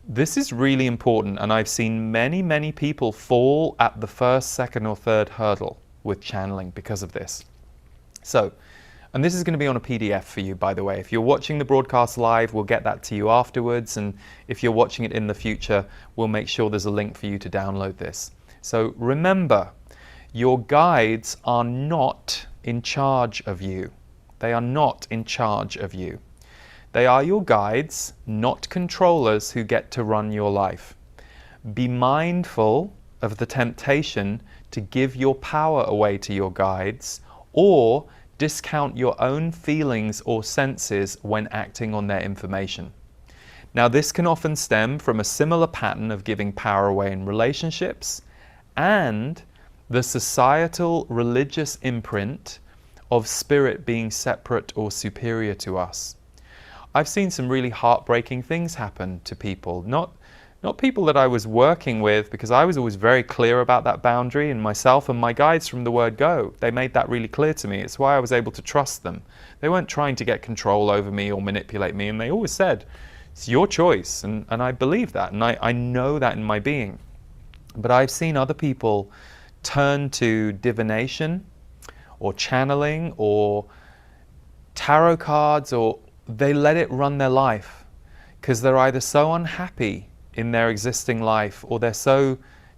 This is really important, and I've seen many people fall at the first, second or third hurdle with channeling because of this. So, and this is going to be on a PDF for you, by the way. If you're watching the broadcast live, we'll get that to you afterwards. And if you're watching it in the future, we'll make sure there's a link for you to download this. So remember, your guides are not in charge of you. They are not in charge of you. They are your guides, not controllers who get to run your life. Be mindful of the temptation to give your power away to your guides, or discount your own feelings or senses when acting on their information. Now, this can often stem from a similar pattern of giving power away in relationships and the societal religious imprint of spirit being separate or superior to us. I've seen some really heartbreaking things happen to people, not people that I was working with, because I was always very clear about that boundary, and myself and my guides from the word go, they made that really clear to me. It's why I was able to trust them. They weren't trying to get control over me or manipulate me, and they always said, it's your choice, and I believe that, and I know that in my being. But I've seen other people turn to divination or channeling or tarot cards, or they let it run their life because they're either so unhappy in their existing life, or they're so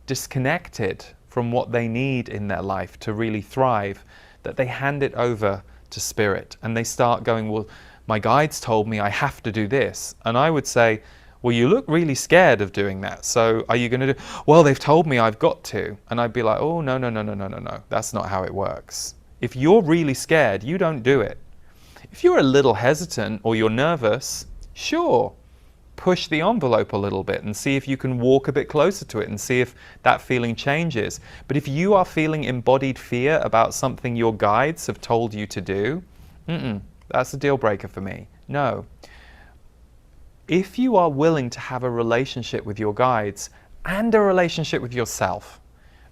disconnected from what they need in their life to really thrive, that they hand it over to spirit, and they start going, well, my guides told me I have to do this. And I would say, well, you look really scared of doing that, so are you going to do, well, they've told me I've got to. And I'd be like, oh, no, that's not how it works. If you're really scared, you don't do it. If you're a little hesitant or you're nervous, sure, push the envelope a little bit and see if you can walk a bit closer to it and see if that feeling changes. But if you are feeling embodied fear about something your guides have told you to do, that's a deal breaker for me. No. if you are willing to have a relationship with your guides and a relationship with yourself,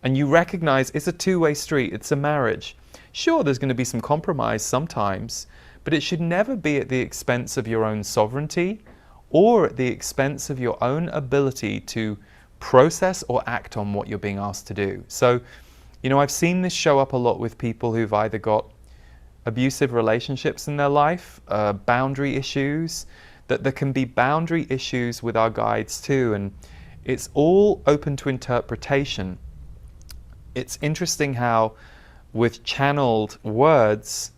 and you recognize it's a two-way street, it's a marriage. Sure, there's going to be some compromise sometimes, but it should never be at the expense of your own sovereignty or at the expense of your own ability to process or act on what you're being asked to do. So, I've seen this show up a lot with people who've either got abusive relationships in their life, boundary issues, that there can be boundary issues with our guides too, and it's all open to interpretation. It's interesting how with channeled words,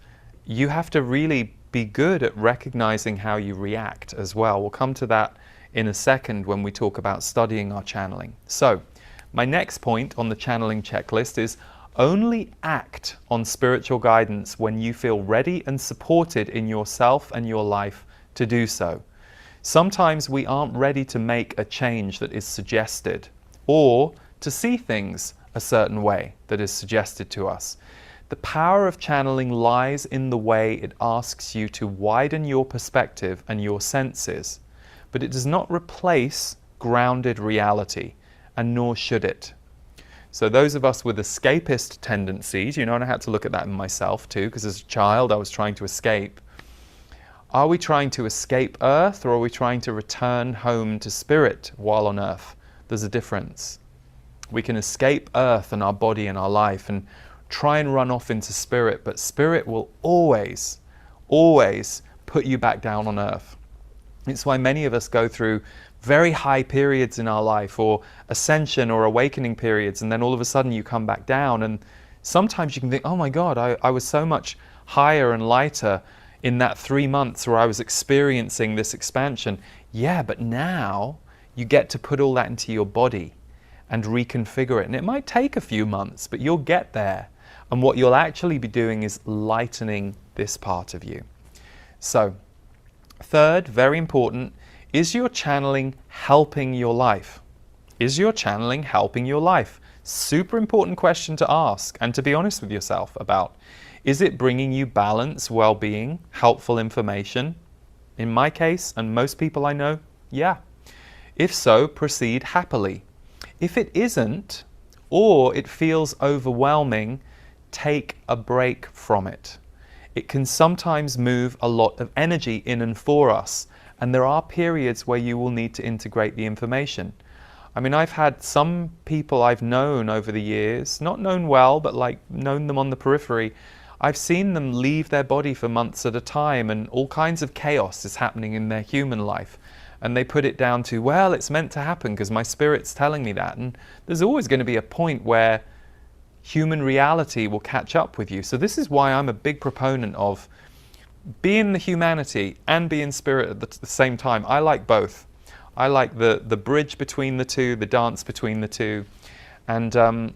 you have to really be good at recognizing how you react as well. We'll come to that in a second when we talk about studying our channeling. So, my next point on the channeling checklist is only act on spiritual guidance when you feel ready and supported in yourself and your life to do so. Sometimes we aren't ready to make a change that is suggested, or to see things a certain way that is suggested to us. The power of channeling lies in the way it asks you to widen your perspective and your senses, but it does not replace grounded reality, and nor should it. So those of us with escapist tendencies, and I had to look at that in myself too, because as a child I was trying to escape. Are we trying to escape Earth, or are we trying to return home to Spirit while on Earth? There's a difference. We can escape Earth and our body and our life and try and run off into Spirit, but Spirit will always, always put you back down on Earth. It's why many of us go through very high periods in our life, or ascension or awakening periods, and then all of a sudden you come back down, and sometimes you can think, oh my God, I was so much higher and lighter in that 3 months where I was experiencing this expansion. Yeah, but now you get to put all that into your body and reconfigure it. And it might take a few months, but you'll get there. And what you'll actually be doing is lightening this part of you. So, third, very important, is your channeling helping your life? Is your channeling helping your life? Super important question to ask and to be honest with yourself about. Is it bringing you balance, well-being, helpful information? In my case, and most people I know, yeah. If so, proceed happily. If it isn't, or it feels overwhelming, take a break from it. It can sometimes move a lot of energy in and for us, and there are periods where you will need to integrate the information. I mean, I've had some people I've known over the years, not known well, but like known them on the periphery. I've seen them leave their body for months at a time, and all kinds of chaos is happening in their human life. And they put it down to, well, it's meant to happen because my spirit's telling me that. And there's always going to be a point where human reality will catch up with you. So this is why I'm a big proponent of being the humanity and being spirit at the same time. I like both. I like the bridge between the two, the dance between the two. And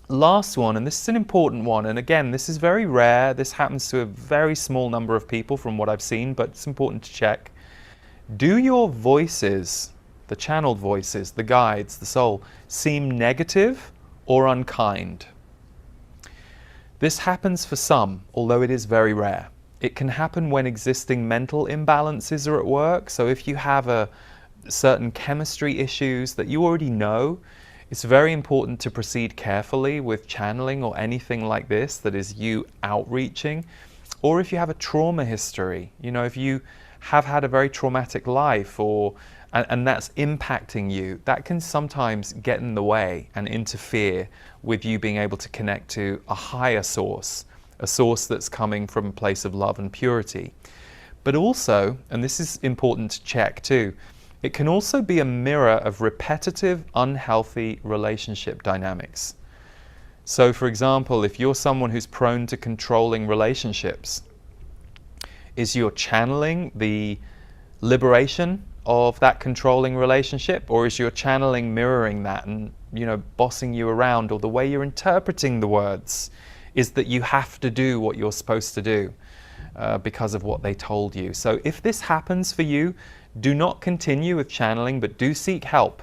last one, and this is an important one, and again, this is very rare. This happens to a very small number of people from what I've seen, but it's important to check. Do your voices, the channeled voices, the guides, the soul, seem negative or unkind? This happens for some, although it is very rare. It can happen when existing mental imbalances are at work. So if you have certain chemistry issues that you already know, it's very important to proceed carefully with channeling or anything like this that is you outreaching. Or if you have a trauma history, if you have had a very traumatic life and that's impacting you, that can sometimes get in the way and interfere with you being able to connect to a higher source, a source that's coming from a place of love and purity. But also, and this is important to check too, it can also be a mirror of repetitive, unhealthy relationship dynamics. So for example, if you're someone who's prone to controlling relationships, is your channeling the liberation of that controlling relationship, or is your channeling mirroring that and bossing you around, or the way you're interpreting the words is that you have to do what you're supposed to do because of what they told you? So if this happens for you, do not continue with channeling, but do seek help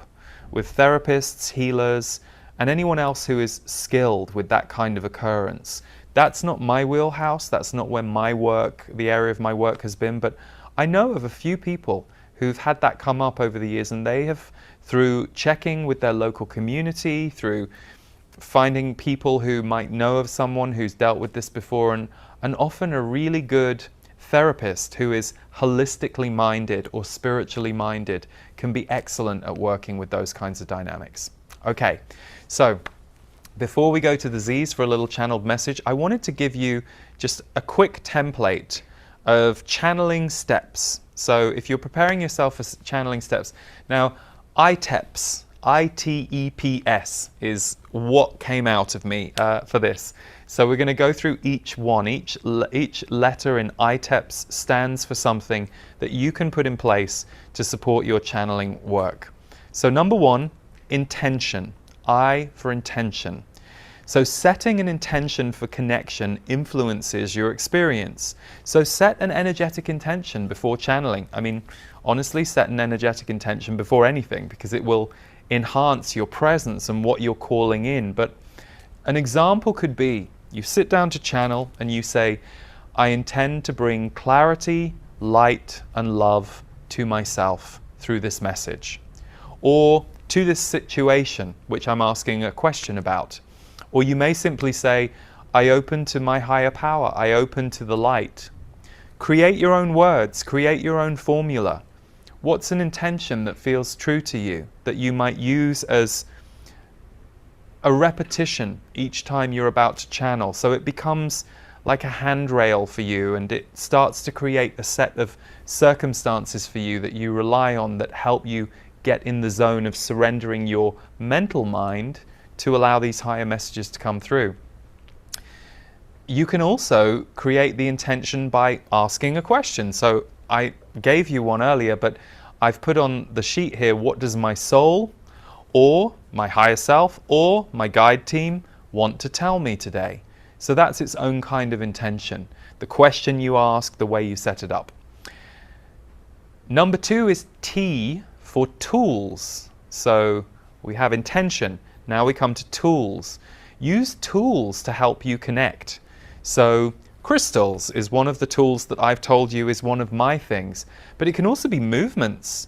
with therapists, healers, and anyone else who is skilled with that kind of occurrence. That's not my wheelhouse, that's not where the area of my work has been, but I know of a few people who've had that come up over the years, and they have, through checking with their local community, through finding people who might know of someone who's dealt with this before, and often a really good therapist who is holistically minded or spiritually minded can be excellent at working with those kinds of dynamics. Okay, so before we go to the Z's for a little channeled message, I wanted to give you just a quick template of channeling steps. So if you're preparing yourself for channeling steps, now I.T.E.P.S, I.T.E.P.S is what came out of me for this. So we're going to go through each one. Each letter in I.T.E.P.S stands for something that you can put in place to support your channeling work. So number one, intention. I for intention. So setting an intention for connection influences your experience. So set an energetic intention before channeling. I mean, honestly, set an energetic intention before anything, because it will enhance your presence and what you're calling in. But an example could be, you sit down to channel and you say, I intend to bring clarity, light, and love to myself through this message, or to this situation, which I'm asking a question about. Or you may simply say, I open to my higher power, I open to the light. Create your own words, create your own formula. What's an intention that feels true to you, that you might use as a repetition each time you're about to channel, so it becomes like a handrail for you, and it starts to create a set of circumstances for you that you rely on that help you get in the zone of surrendering your mental mind to allow these higher messages to come through. You can also create the intention by asking a question. So I gave you one earlier, but I've put on the sheet here, what does my soul or my higher self or my guide team want to tell me today? So that's its own kind of intention. The question you ask, the way you set it up. Number two is T for tools. So we have intention. Now we come to tools. Use tools to help you connect. So crystals is one of the tools that I've told you is one of my things, but it can also be movements.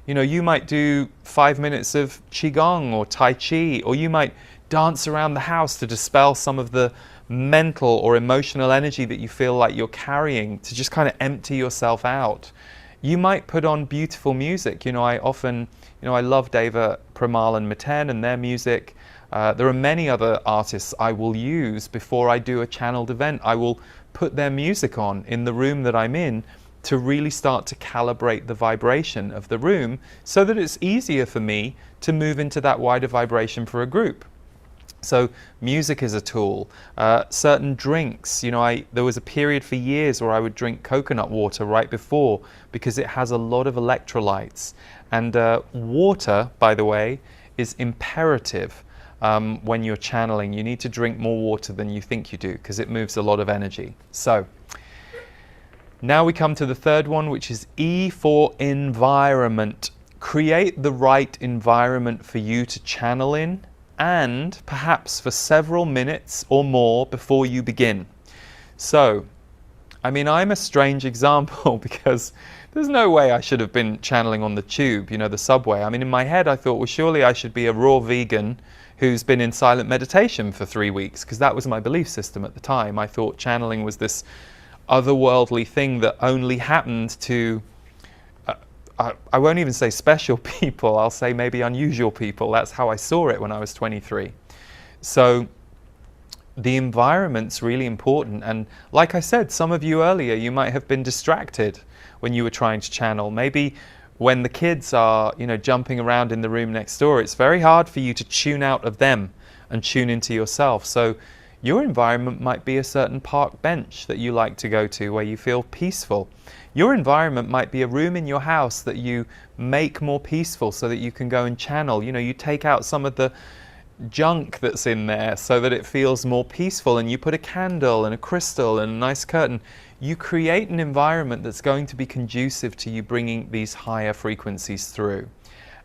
You know, you might do 5 minutes of Qigong or Tai Chi, or you might dance around the house to dispel some of the mental or emotional energy that you feel like you're carrying, to just kind of empty yourself out. You might put on beautiful music. You know, I love Deva Premal and Miten and their music. There are many other artists I will use before I do a channeled event. I will put their music on in the room that I'm in to really start to calibrate the vibration of the room so that it's easier for me to move into that wider vibration for a group. So music is a tool. Certain drinks, you know, there was a period for years where I would drink coconut water right before because it has a lot of electrolytes. And water, by the way, is imperative when you're channeling. You need to drink more water than you think you do because it moves a lot of energy. So now we come to the third one, which is E for environment. Create the right environment for you to channel in, and perhaps for several minutes or more before you begin. So, I mean, I'm a strange example because there's no way I should have been channeling on the tube, you know, the subway. I mean, in my head I thought, well, surely I should be a raw vegan who's been in silent meditation for 3 weeks, because that was my belief system at the time. I thought channeling was this otherworldly thing that only happened to I won't even say special people, I'll say maybe unusual people. That's how I saw it when I was 23. So the environment's really important. And like I said, some of you earlier, you might have been distracted when you were trying to channel. Maybe when the kids are, you know, jumping around in the room next door, it's very hard for you to tune out of them and tune into yourself. So your environment might be a certain park bench that you like to go to where you feel peaceful. Your environment might be a room in your house that you make more peaceful so that you can go and channel. You know, you take out some of the junk that's in there so that it feels more peaceful, and you put a candle and a crystal and a nice curtain. You create an environment that's going to be conducive to you bringing these higher frequencies through.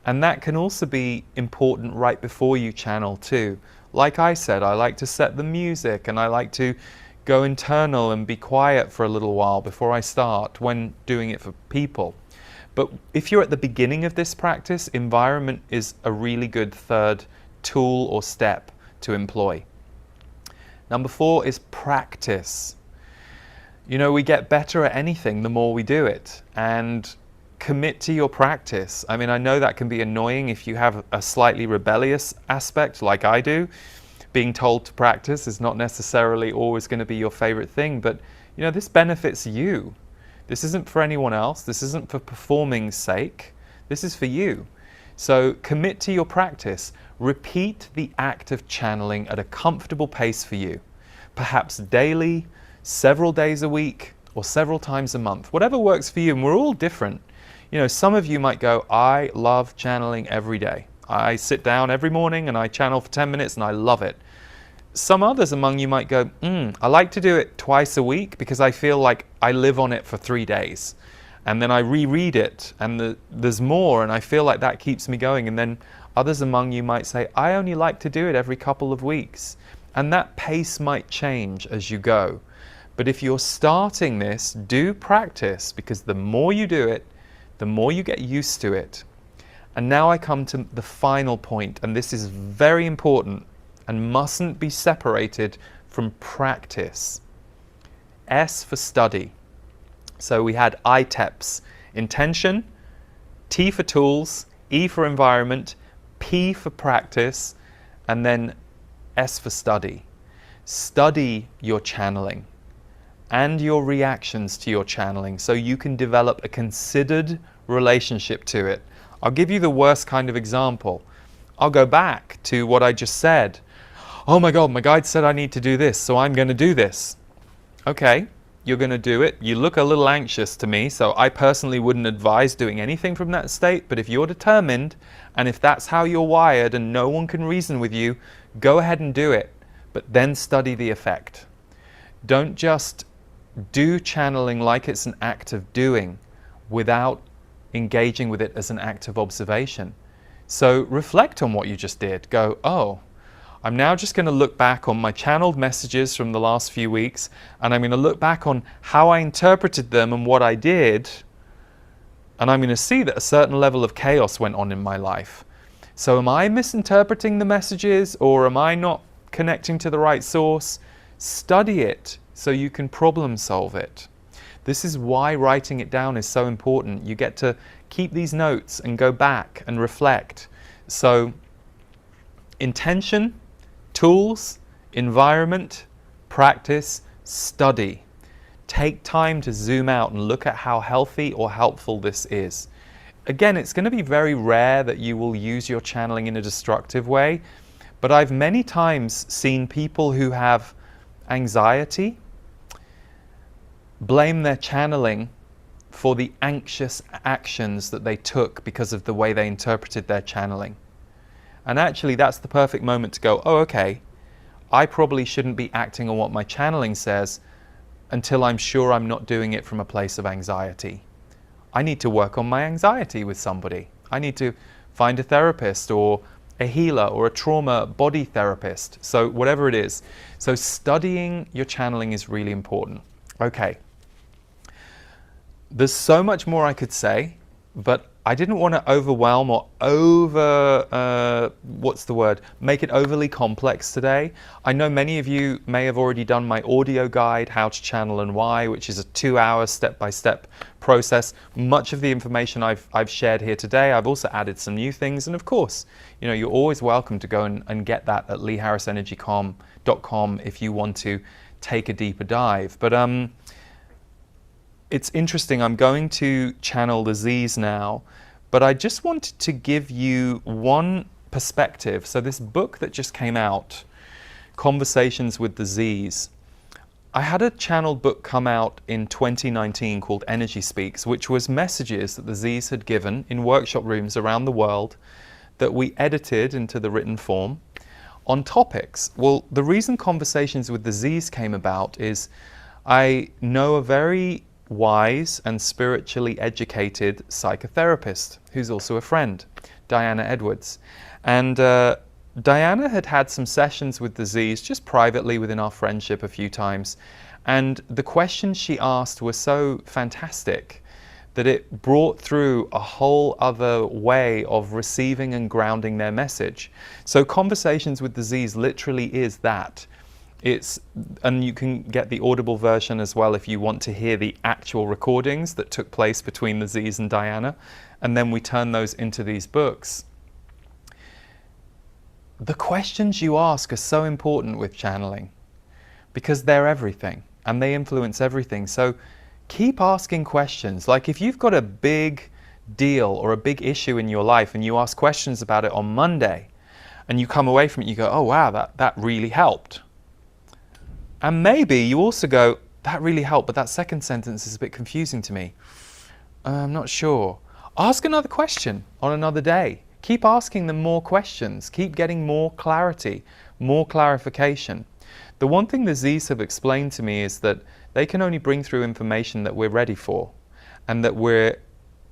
And that can also be important right before you channel too. Like I said, I like to set the music, and I like to go internal and be quiet for a little while before I start when doing it for people. But if you're at the beginning of this practice, environment is a really good third tool or step to employ. Number 4 is practice. You know, we get better at anything the more we do it, and commit to your practice. I mean, I know that can be annoying if you have a slightly rebellious aspect like I do. Being told to practice is not necessarily always going to be your favorite thing, but you know, this benefits you. This isn't for anyone else. This isn't for performing's sake. This is for you. So commit to your practice. Repeat the act of channeling at a comfortable pace for you. Perhaps daily, several days a week, or several times a month. Whatever works for you, and we're all different. You know, some of you might go, I love channeling every day. I sit down every morning and I channel for 10 minutes and I love it. Some others among you might go, I like to do it twice a week because I feel like I live on it for 3 days. And then I reread it and there's more and I feel like that keeps me going. And then others among you might say, I only like to do it every couple of weeks. And that pace might change as you go. But if you're starting this, do practice, because the more you do it, the more you get used to it. And now I come to the final point, and this is very important and mustn't be separated from practice. S for study. So we had I.T.E.P.S, intention, T for tools, E for environment, P for practice, and then S for study. Study your channeling and your reactions to your channeling so you can develop a considered relationship to it. I'll give you the worst kind of example. I'll go back to what I just said. Oh my God, my guide said I need to do this, so I'm going to do this. Okay, you're going to do it. You look a little anxious to me, so I personally wouldn't advise doing anything from that state. But if you're determined, and if that's how you're wired and no one can reason with you, go ahead and do it. But then study the effect. Don't just do channeling like it's an act of doing without engaging with it as an act of observation. So reflect on what you just did. Go, oh, I'm now just going to look back on my channeled messages from the last few weeks, and I'm going to look back on how I interpreted them and what I did, and I'm going to see that a certain level of chaos went on in my life. So am I misinterpreting the messages, or am I not connecting to the right source? Study it so you can problem solve it. This is why writing it down is so important. You get to keep these notes and go back and reflect. So intention, tools, environment, practice, study. Take time to zoom out and look at how healthy or helpful this is. Again, it's going to be very rare that you will use your channeling in a destructive way, but I've many times seen people who have anxiety blame their channeling for the anxious actions that they took because of the way they interpreted their channeling. And actually, that's the perfect moment to go, oh, okay, I probably shouldn't be acting on what my channeling says until I'm sure I'm not doing it from a place of anxiety. I need to work on my anxiety with somebody. I need to find a therapist or a healer or a trauma body therapist. So whatever it is. So studying your channeling is really important. Okay. There's so much more I could say, but I didn't want to overwhelm or make it overly complex today. I know many of you may have already done my audio guide, How to Channel and Why, which is a 2-hour step-by-step process. Much of the information I've shared here today, I've also added some new things. And of course, you know, you're always welcome to go and get that at leeharrisenergy.com if you want to take a deeper dive. But it's interesting, I'm going to channel the Z's now, but I just wanted to give you one perspective. So this book that just came out, Conversations with the Z's, I had a channeled book come out in 2019 called Energy Speaks, which was messages that the Z's had given in workshop rooms around the world that we edited into the written form on topics. Well, the reason Conversations with the Z's came about is I know a very wise and spiritually educated psychotherapist who's also a friend, Diana Edwards. And Diana had had some sessions with the Z's just privately within our friendship a few times. And the questions she asked were so fantastic that it brought through a whole other way of receiving and grounding their message. So Conversations with the Z's literally is that. And you can get the audible version as well if you want to hear the actual recordings that took place between the Z's and Diana, and then we turn those into these books. The questions you ask are so important with channeling because they're everything and they influence everything. So keep asking questions. Like if you've got a big deal or a big issue in your life and you ask questions about it on Monday and you come away from it, you go, oh wow, that really helped. And maybe you also go, that really helped, but that second sentence is a bit confusing to me. I'm not sure. Ask another question on another day. Keep asking them more questions. Keep getting more clarity, more clarification. The one thing the Z's have explained to me is that they can only bring through information that we're ready for and that we're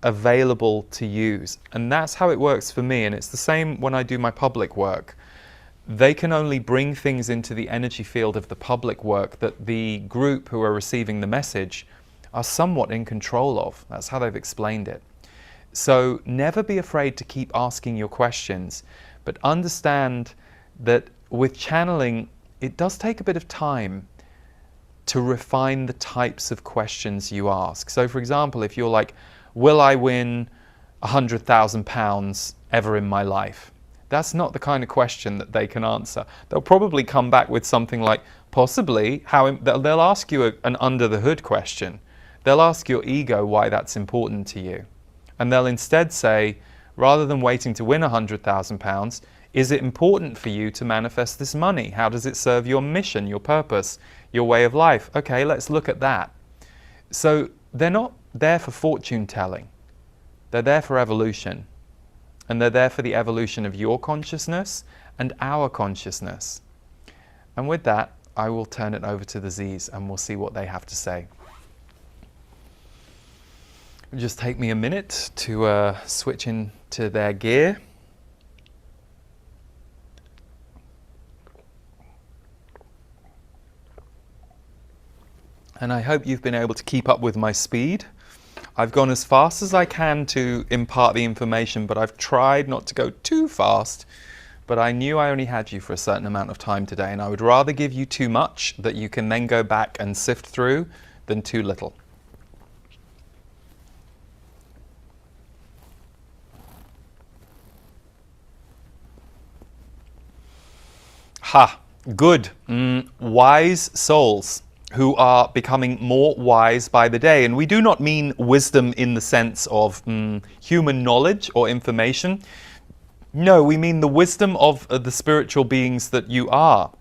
available to use. And that's how it works for me. And it's the same when I do my public work. They can only bring things into the energy field of the public work that the group who are receiving the message are somewhat in control of. That's how they've explained it. So never be afraid to keep asking your questions, but understand that with channeling, it does take a bit of time to refine the types of questions you ask. So for example, if you're like, will I win £100,000 ever in my life? That's not the kind of question that they can answer. They'll probably come back with something like, possibly, they'll ask you an under the hood question. They'll ask your ego why that's important to you. And they'll instead say, rather than waiting to win £100,000, is it important for you to manifest this money? How does it serve your mission, your purpose, your way of life? Okay, let's look at that. So they're not there for fortune telling. They're there for evolution. And they're there for the evolution of your consciousness and our consciousness. And with that, I will turn it over to the Z's and we'll see what they have to say. It'll just take me a minute to switch into their gear. And I hope you've been able to keep up with my speed. I've gone as fast as I can to impart the information, but I've tried not to go too fast. But I knew I only had you for a certain amount of time today, and I would rather give you too much that you can then go back and sift through than too little. Ha! Good. Wise souls who are becoming more wise by the day. And we do not mean wisdom in the sense of human knowledge or information. No, we mean the wisdom of the spiritual beings that you are.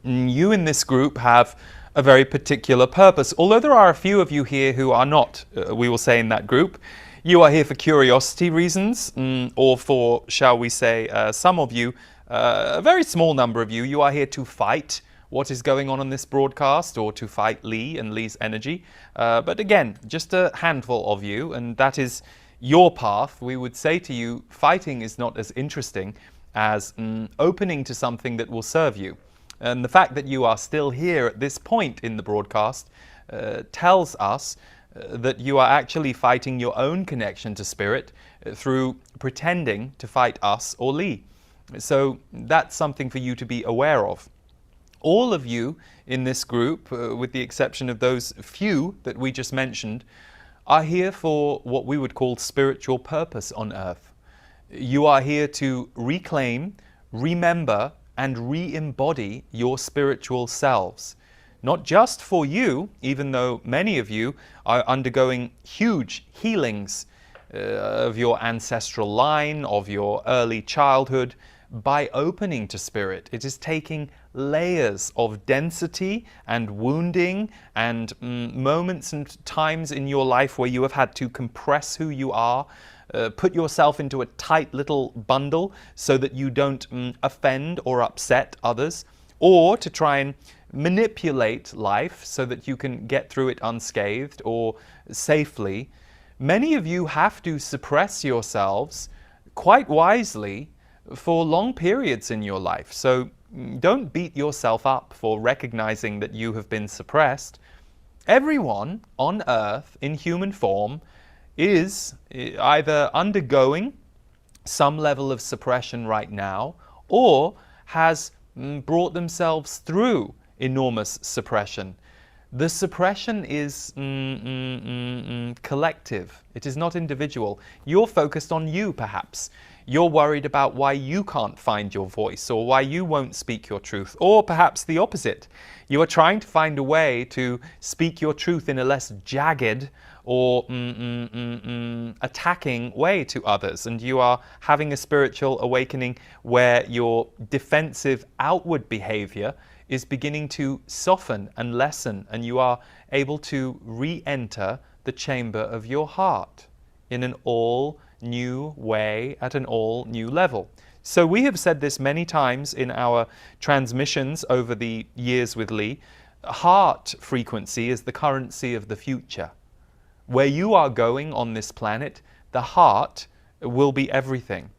You in this group have a very particular purpose. Although there are a few of you here who are not, we will say, in that group. You are here for curiosity reasons, or for, shall we say, some of you, a very small number of you, you are here to fight what is going on this broadcast, or to fight Lee and Lee's energy. But again, just a handful of you, and that is your path. We would say to you, fighting is not as interesting as opening to something that will serve you. And the fact that you are still here at this point in the broadcast tells us that you are actually fighting your own connection to spirit through pretending to fight us or Lee. So that's something for you to be aware of. All of you in this group, with the exception of those few that we just mentioned, are here for what we would call spiritual purpose on earth. You are here to reclaim, remember, and re-embody your spiritual selves. Not just for you, even though many of you are undergoing huge healings of your ancestral line, of your early childhood, by opening to spirit. It is taking layers of density and wounding and moments and times in your life where you have had to compress who you are, put yourself into a tight little bundle so that you don't offend or upset others, or to try and manipulate life so that you can get through it unscathed or safely. Many of you have to suppress yourselves quite wisely for long periods in your life. So don't beat yourself up for recognizing that you have been suppressed. Everyone on earth in human form is either undergoing some level of suppression right now, or has brought themselves through enormous suppression. The suppression is collective. It is not individual. You're focused on you, perhaps. You're worried about why you can't find your voice, or why you won't speak your truth, or perhaps the opposite. You are trying to find a way to speak your truth in a less jagged or attacking way to others, and you are having a spiritual awakening where your defensive outward behavior is beginning to soften and lessen, and you are able to re-enter the chamber of your heart in an all new way, at an all new level. So we have said this many times in our transmissions over the years with Lee. Heart frequency is the currency of the future. Where you are going on this planet, the heart will be everything.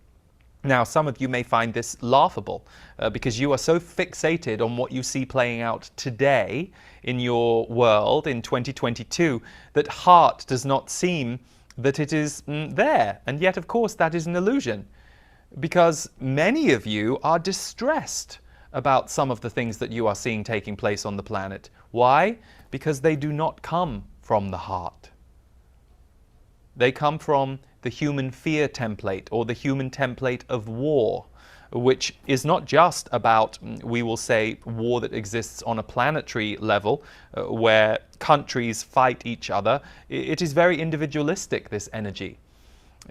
Now, some of you may find this laughable because you are so fixated on what you see playing out today in your world in 2022 that heart does not seem that it is there. And yet, of course, that is an illusion, because many of you are distressed about some of the things that you are seeing taking place on the planet. Why? Because they do not come from the heart. They come from the human fear template, or the human template of war, which is not just about, we will say, war that exists on a planetary level where countries fight each other. It is very individualistic, this energy.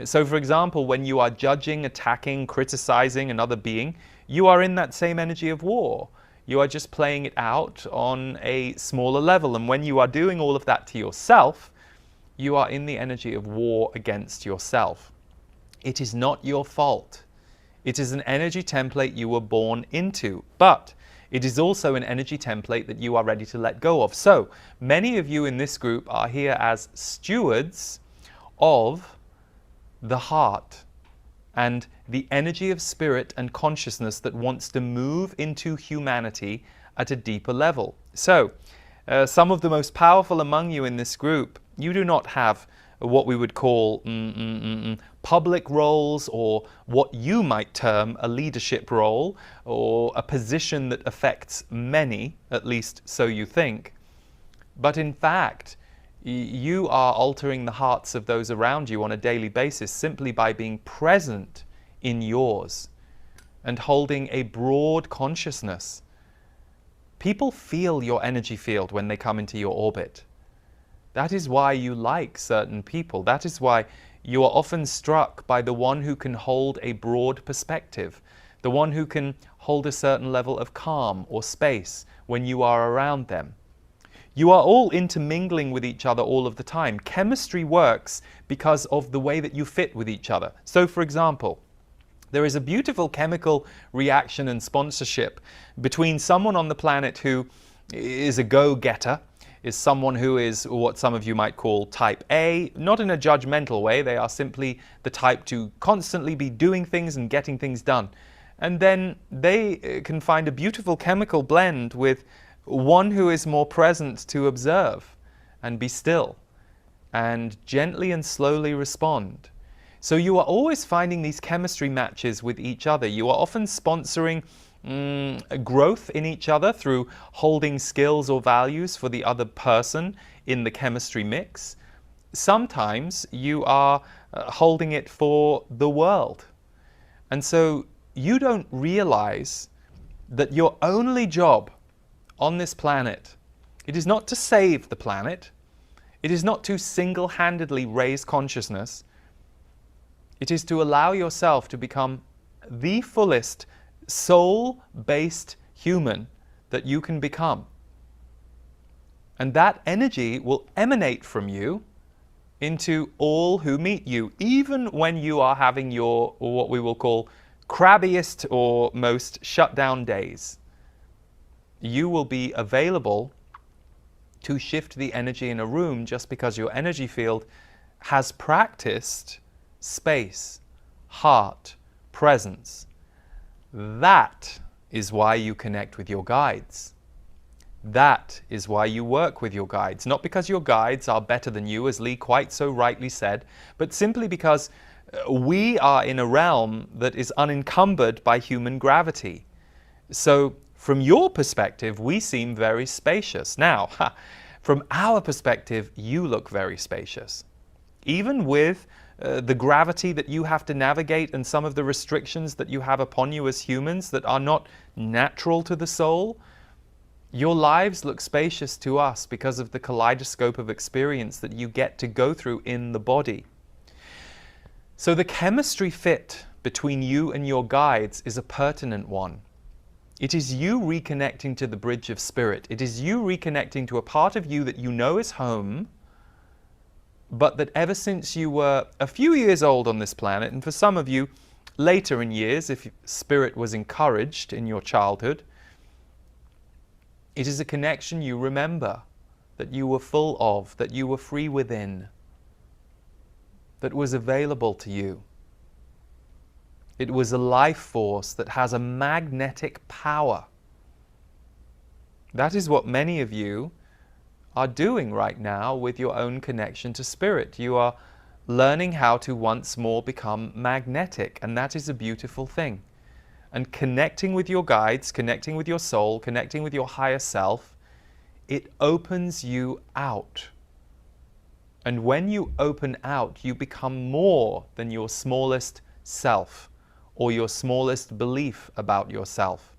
So, for example, when you are judging, attacking, criticizing another being, you are in that same energy of war. You are just playing it out on a smaller level. And when you are doing all of that to yourself, you are in the energy of war against yourself. It is not your fault. It is an energy template you were born into, but it is also an energy template that you are ready to let go of. So many of you in this group are here as stewards of the heart and the energy of spirit and consciousness that wants to move into humanity at a deeper level. So some of the most powerful among you in this group, you do not have what we would call public roles, or what you might term a leadership role, or a position that affects many, at least so you think. But in fact, you are altering the hearts of those around you on a daily basis simply by being present in yours and holding a broad consciousness. People feel your energy field when they come into your orbit. That is why you like certain people. That is why you are often struck by the one who can hold a broad perspective, the one who can hold a certain level of calm or space when you are around them. You are all intermingling with each other all of the time. Chemistry works because of the way that you fit with each other. So, for example, there is a beautiful chemical reaction and sponsorship between someone on the planet who is a go-getter, is someone who is what some of you might call type A, not in a judgmental way. They are simply the type to constantly be doing things and getting things done. And then they can find a beautiful chemical blend with one who is more present to observe and be still and gently and slowly respond. So you are always finding these chemistry matches with each other. You are often sponsoring growth in each other through holding skills or values for the other person in the chemistry mix. Sometimes you are holding it for the world. And so you don't realize that your only job on this planet, it is not to save the planet. It is not to single-handedly raise consciousness. It is to allow yourself to become the fullest soul-based human that you can become. And that energy will emanate from you into all who meet you, even when you are having your, what we will call, crabbiest or most shut down days. You will be available to shift the energy in a room just because your energy field has practiced space, heart, presence. That is why you connect with your guides. That is why you work with your guides. Not because your guides are better than you, as Lee quite so rightly said, but simply because we are in a realm that is unencumbered by human gravity. So from your perspective, we seem very spacious. Now, from our perspective, you look very spacious. Even with the gravity that you have to navigate and some of the restrictions that you have upon you as humans that are not natural to the soul, your lives look spacious to us because of the kaleidoscope of experience that you get to go through in the body. So the chemistry fit between you and your guides is a pertinent one. It is you reconnecting to the bridge of spirit. It is you reconnecting to a part of you that you know is home, but that ever since you were a few years old on this planet, and for some of you later in years, if spirit was encouraged in your childhood, it is a connection you remember, that you were full of, that you were free within, that was available to you. It was a life force that has a magnetic power. That is what many of you are doing right now with your own connection to spirit. You are learning how to once more become magnetic, and that is a beautiful thing. And connecting with your guides, connecting with your soul, connecting with your higher self, it opens you out. And when you open out, you become more than your smallest self or your smallest belief about yourself.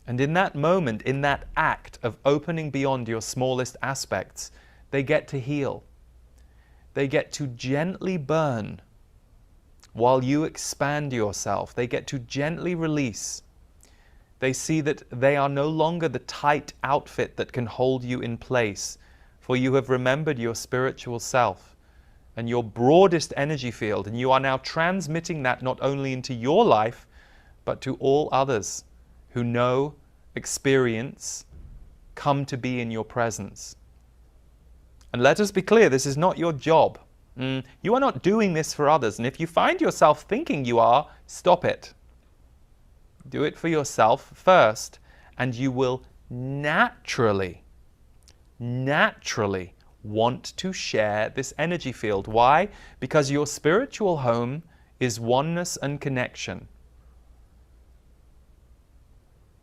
And in that moment, in that act of opening beyond your smallest aspects, they get to heal. They get to gently burn while you expand yourself. They get to gently release. They see that they are no longer the tight outfit that can hold you in place, for you have remembered your spiritual self and your broadest energy field, and you are now transmitting that not only into your life, but to all others who know, experience, come to be in your presence. And let us be clear, this is not your job. You are not doing this for others, and if you find yourself thinking you are, stop it. Do it for yourself first, and you will naturally want to share this energy field. Why? Because your spiritual home is oneness and connection.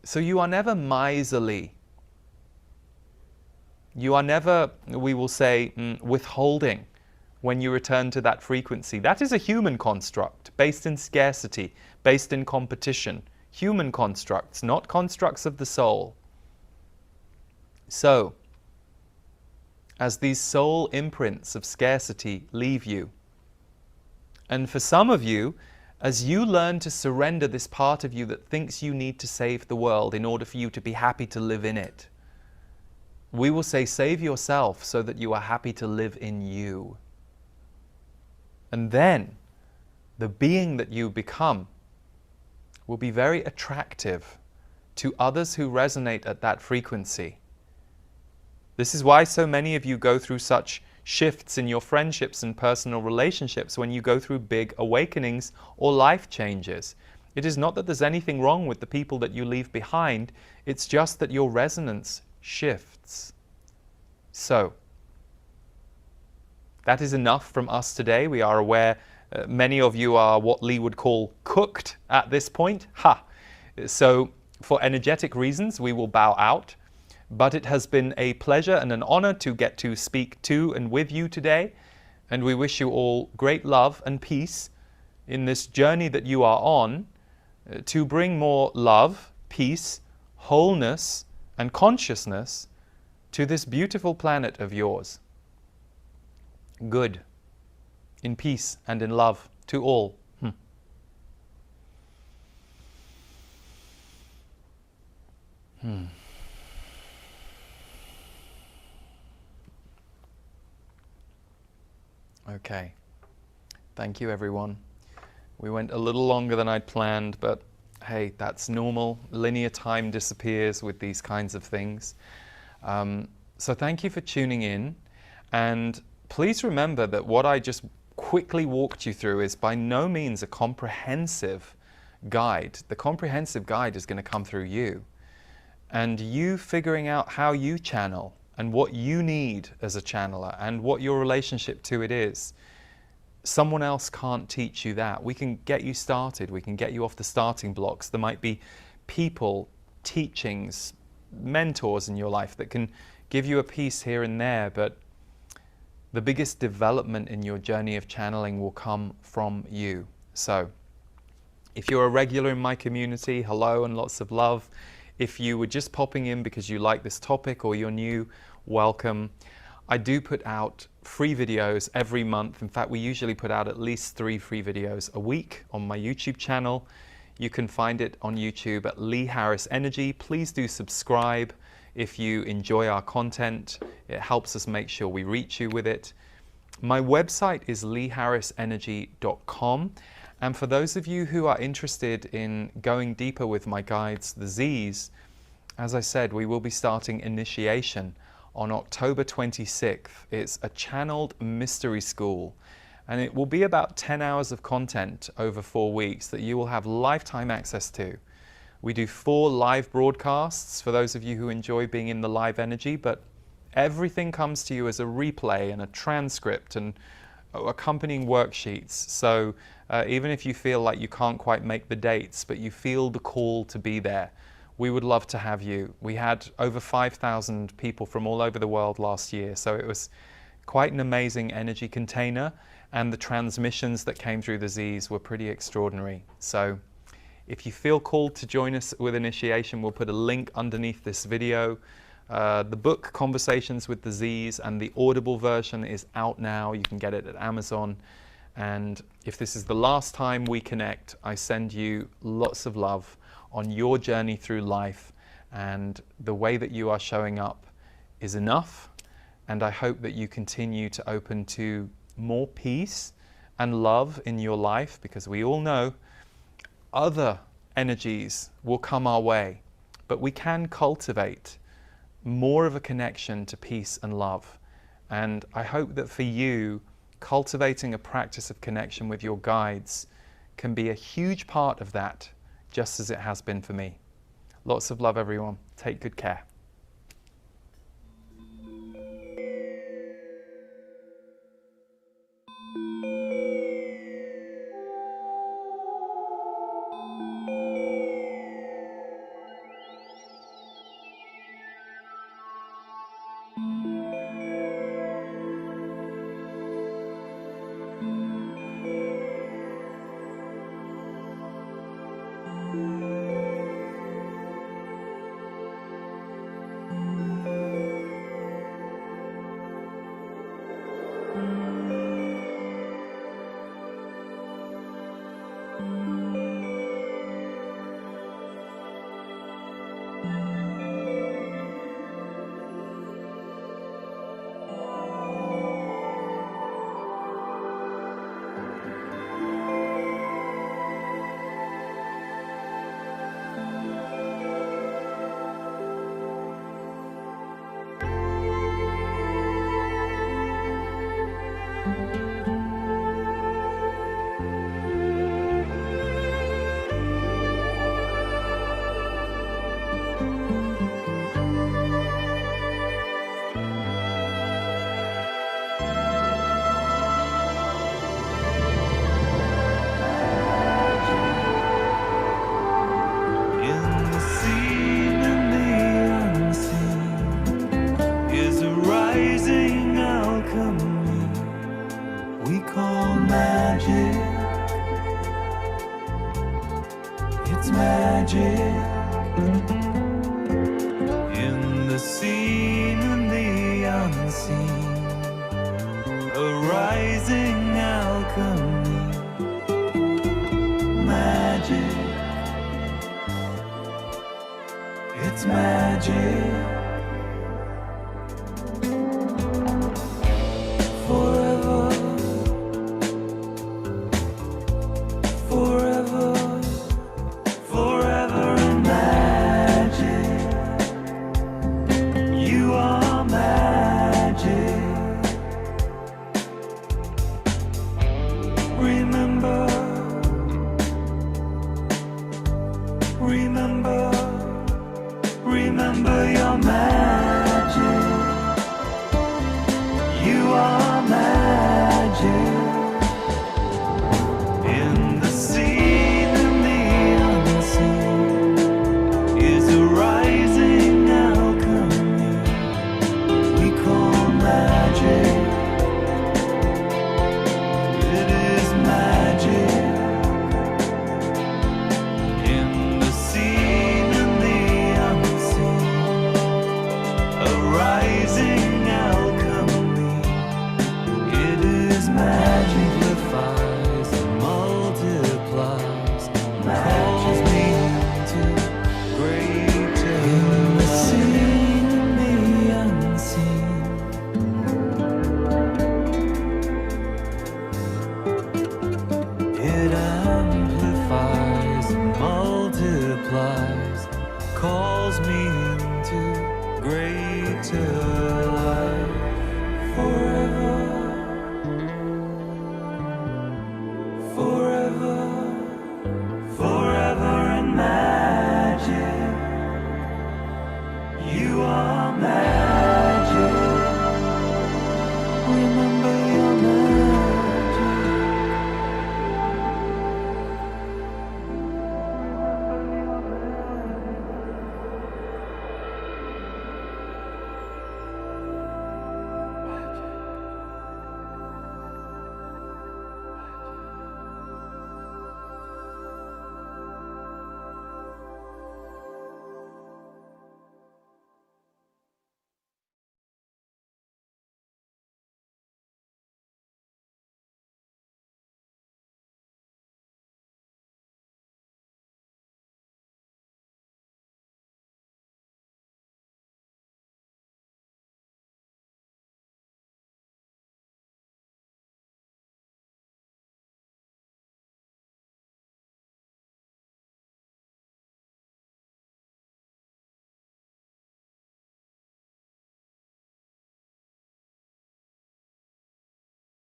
So you are never miserly. You are never, we will say, withholding when you return to that frequency. That is a human construct, based in scarcity, based in competition. Human constructs, not constructs of the soul. So, as these soul imprints of scarcity leave you, and for some of you, as you learn to surrender this part of you that thinks you need to save the world in order for you to be happy to live in it, we will say, save yourself so that you are happy to live in you. And then, the being that you become will be very attractive to others who resonate at that frequency. This is why so many of you go through such shifts in your friendships and personal relationships when you go through big awakenings or life changes. It is not that there's anything wrong with the people that you leave behind, it's just that your resonance shifts. So, that is enough from us today. We are aware many of you are what Lee would call cooked at this point. So, for energetic reasons, we will bow out. But it has been a pleasure and an honor to get to speak to and with you today. And we wish you all great love and peace in this journey that you are on to bring more love, peace, wholeness, and consciousness to this beautiful planet of yours. Good, in peace and in love to all. Okay. Thank you, everyone. We went a little longer than I'd planned, but hey, that's normal. Linear time disappears with these kinds of things. So thank you for tuning in. And please remember that what I just quickly walked you through is by no means a comprehensive guide. The comprehensive guide is going to come through you. and you figuring out how you channel and what you need as a channeler and what your relationship to it is. Someone else can't teach you that. We can get you started. We can get you off the starting blocks. There might be people, teachings, mentors in your life that can give you a piece here and there, but the biggest development in your journey of channeling will come from you. So if you're a regular in my community, hello and lots of love. If you were just popping in because you like this topic or you're new, welcome. I do put out free videos every month. In fact, we usually put out at least 3 free videos a week on my YouTube channel. You can find it on YouTube at Lee Harris Energy. Please do subscribe if you enjoy our content. It helps us make sure we reach you with it. My website is leeharrisenergy.com. And for those of you who are interested in going deeper with my guides, the Z's, as I said, we will be starting initiation on October 26th. It's a channeled mystery school, and it will be about 10 hours of content over 4 weeks that you will have lifetime access to. We do 4 live broadcasts for those of you who enjoy being in the live energy, but everything comes to you as a replay and a transcript and accompanying worksheets. So even if you feel like you can't quite make the dates, but you feel the call to be there, we would love to have you. We had over 5,000 people from all over the world last year, so it was quite an amazing energy container, and the transmissions that came through the Z's were pretty extraordinary. So if you feel called to join us with initiation, we'll put a link underneath this video. The book Conversations with the Z's and the Audible version is out now. You can get it at Amazon. And if this is the last time we connect, I send you lots of love on your journey through life, and the way that you are showing up is enough, and I hope that you continue to open to more peace and love in your life, because we all know other energies will come our way, but we can cultivate more of a connection to peace and love. And I hope that for you, cultivating a practice of connection with your guides can be a huge part of that, just as it has been for me. Lots of love, everyone. Take good care. It's magic in the seen and the unseen, a rising alchemy. Magic, it's magic. Forever, forever, forever in magic. You are magic. Remember, remember, remember your magic.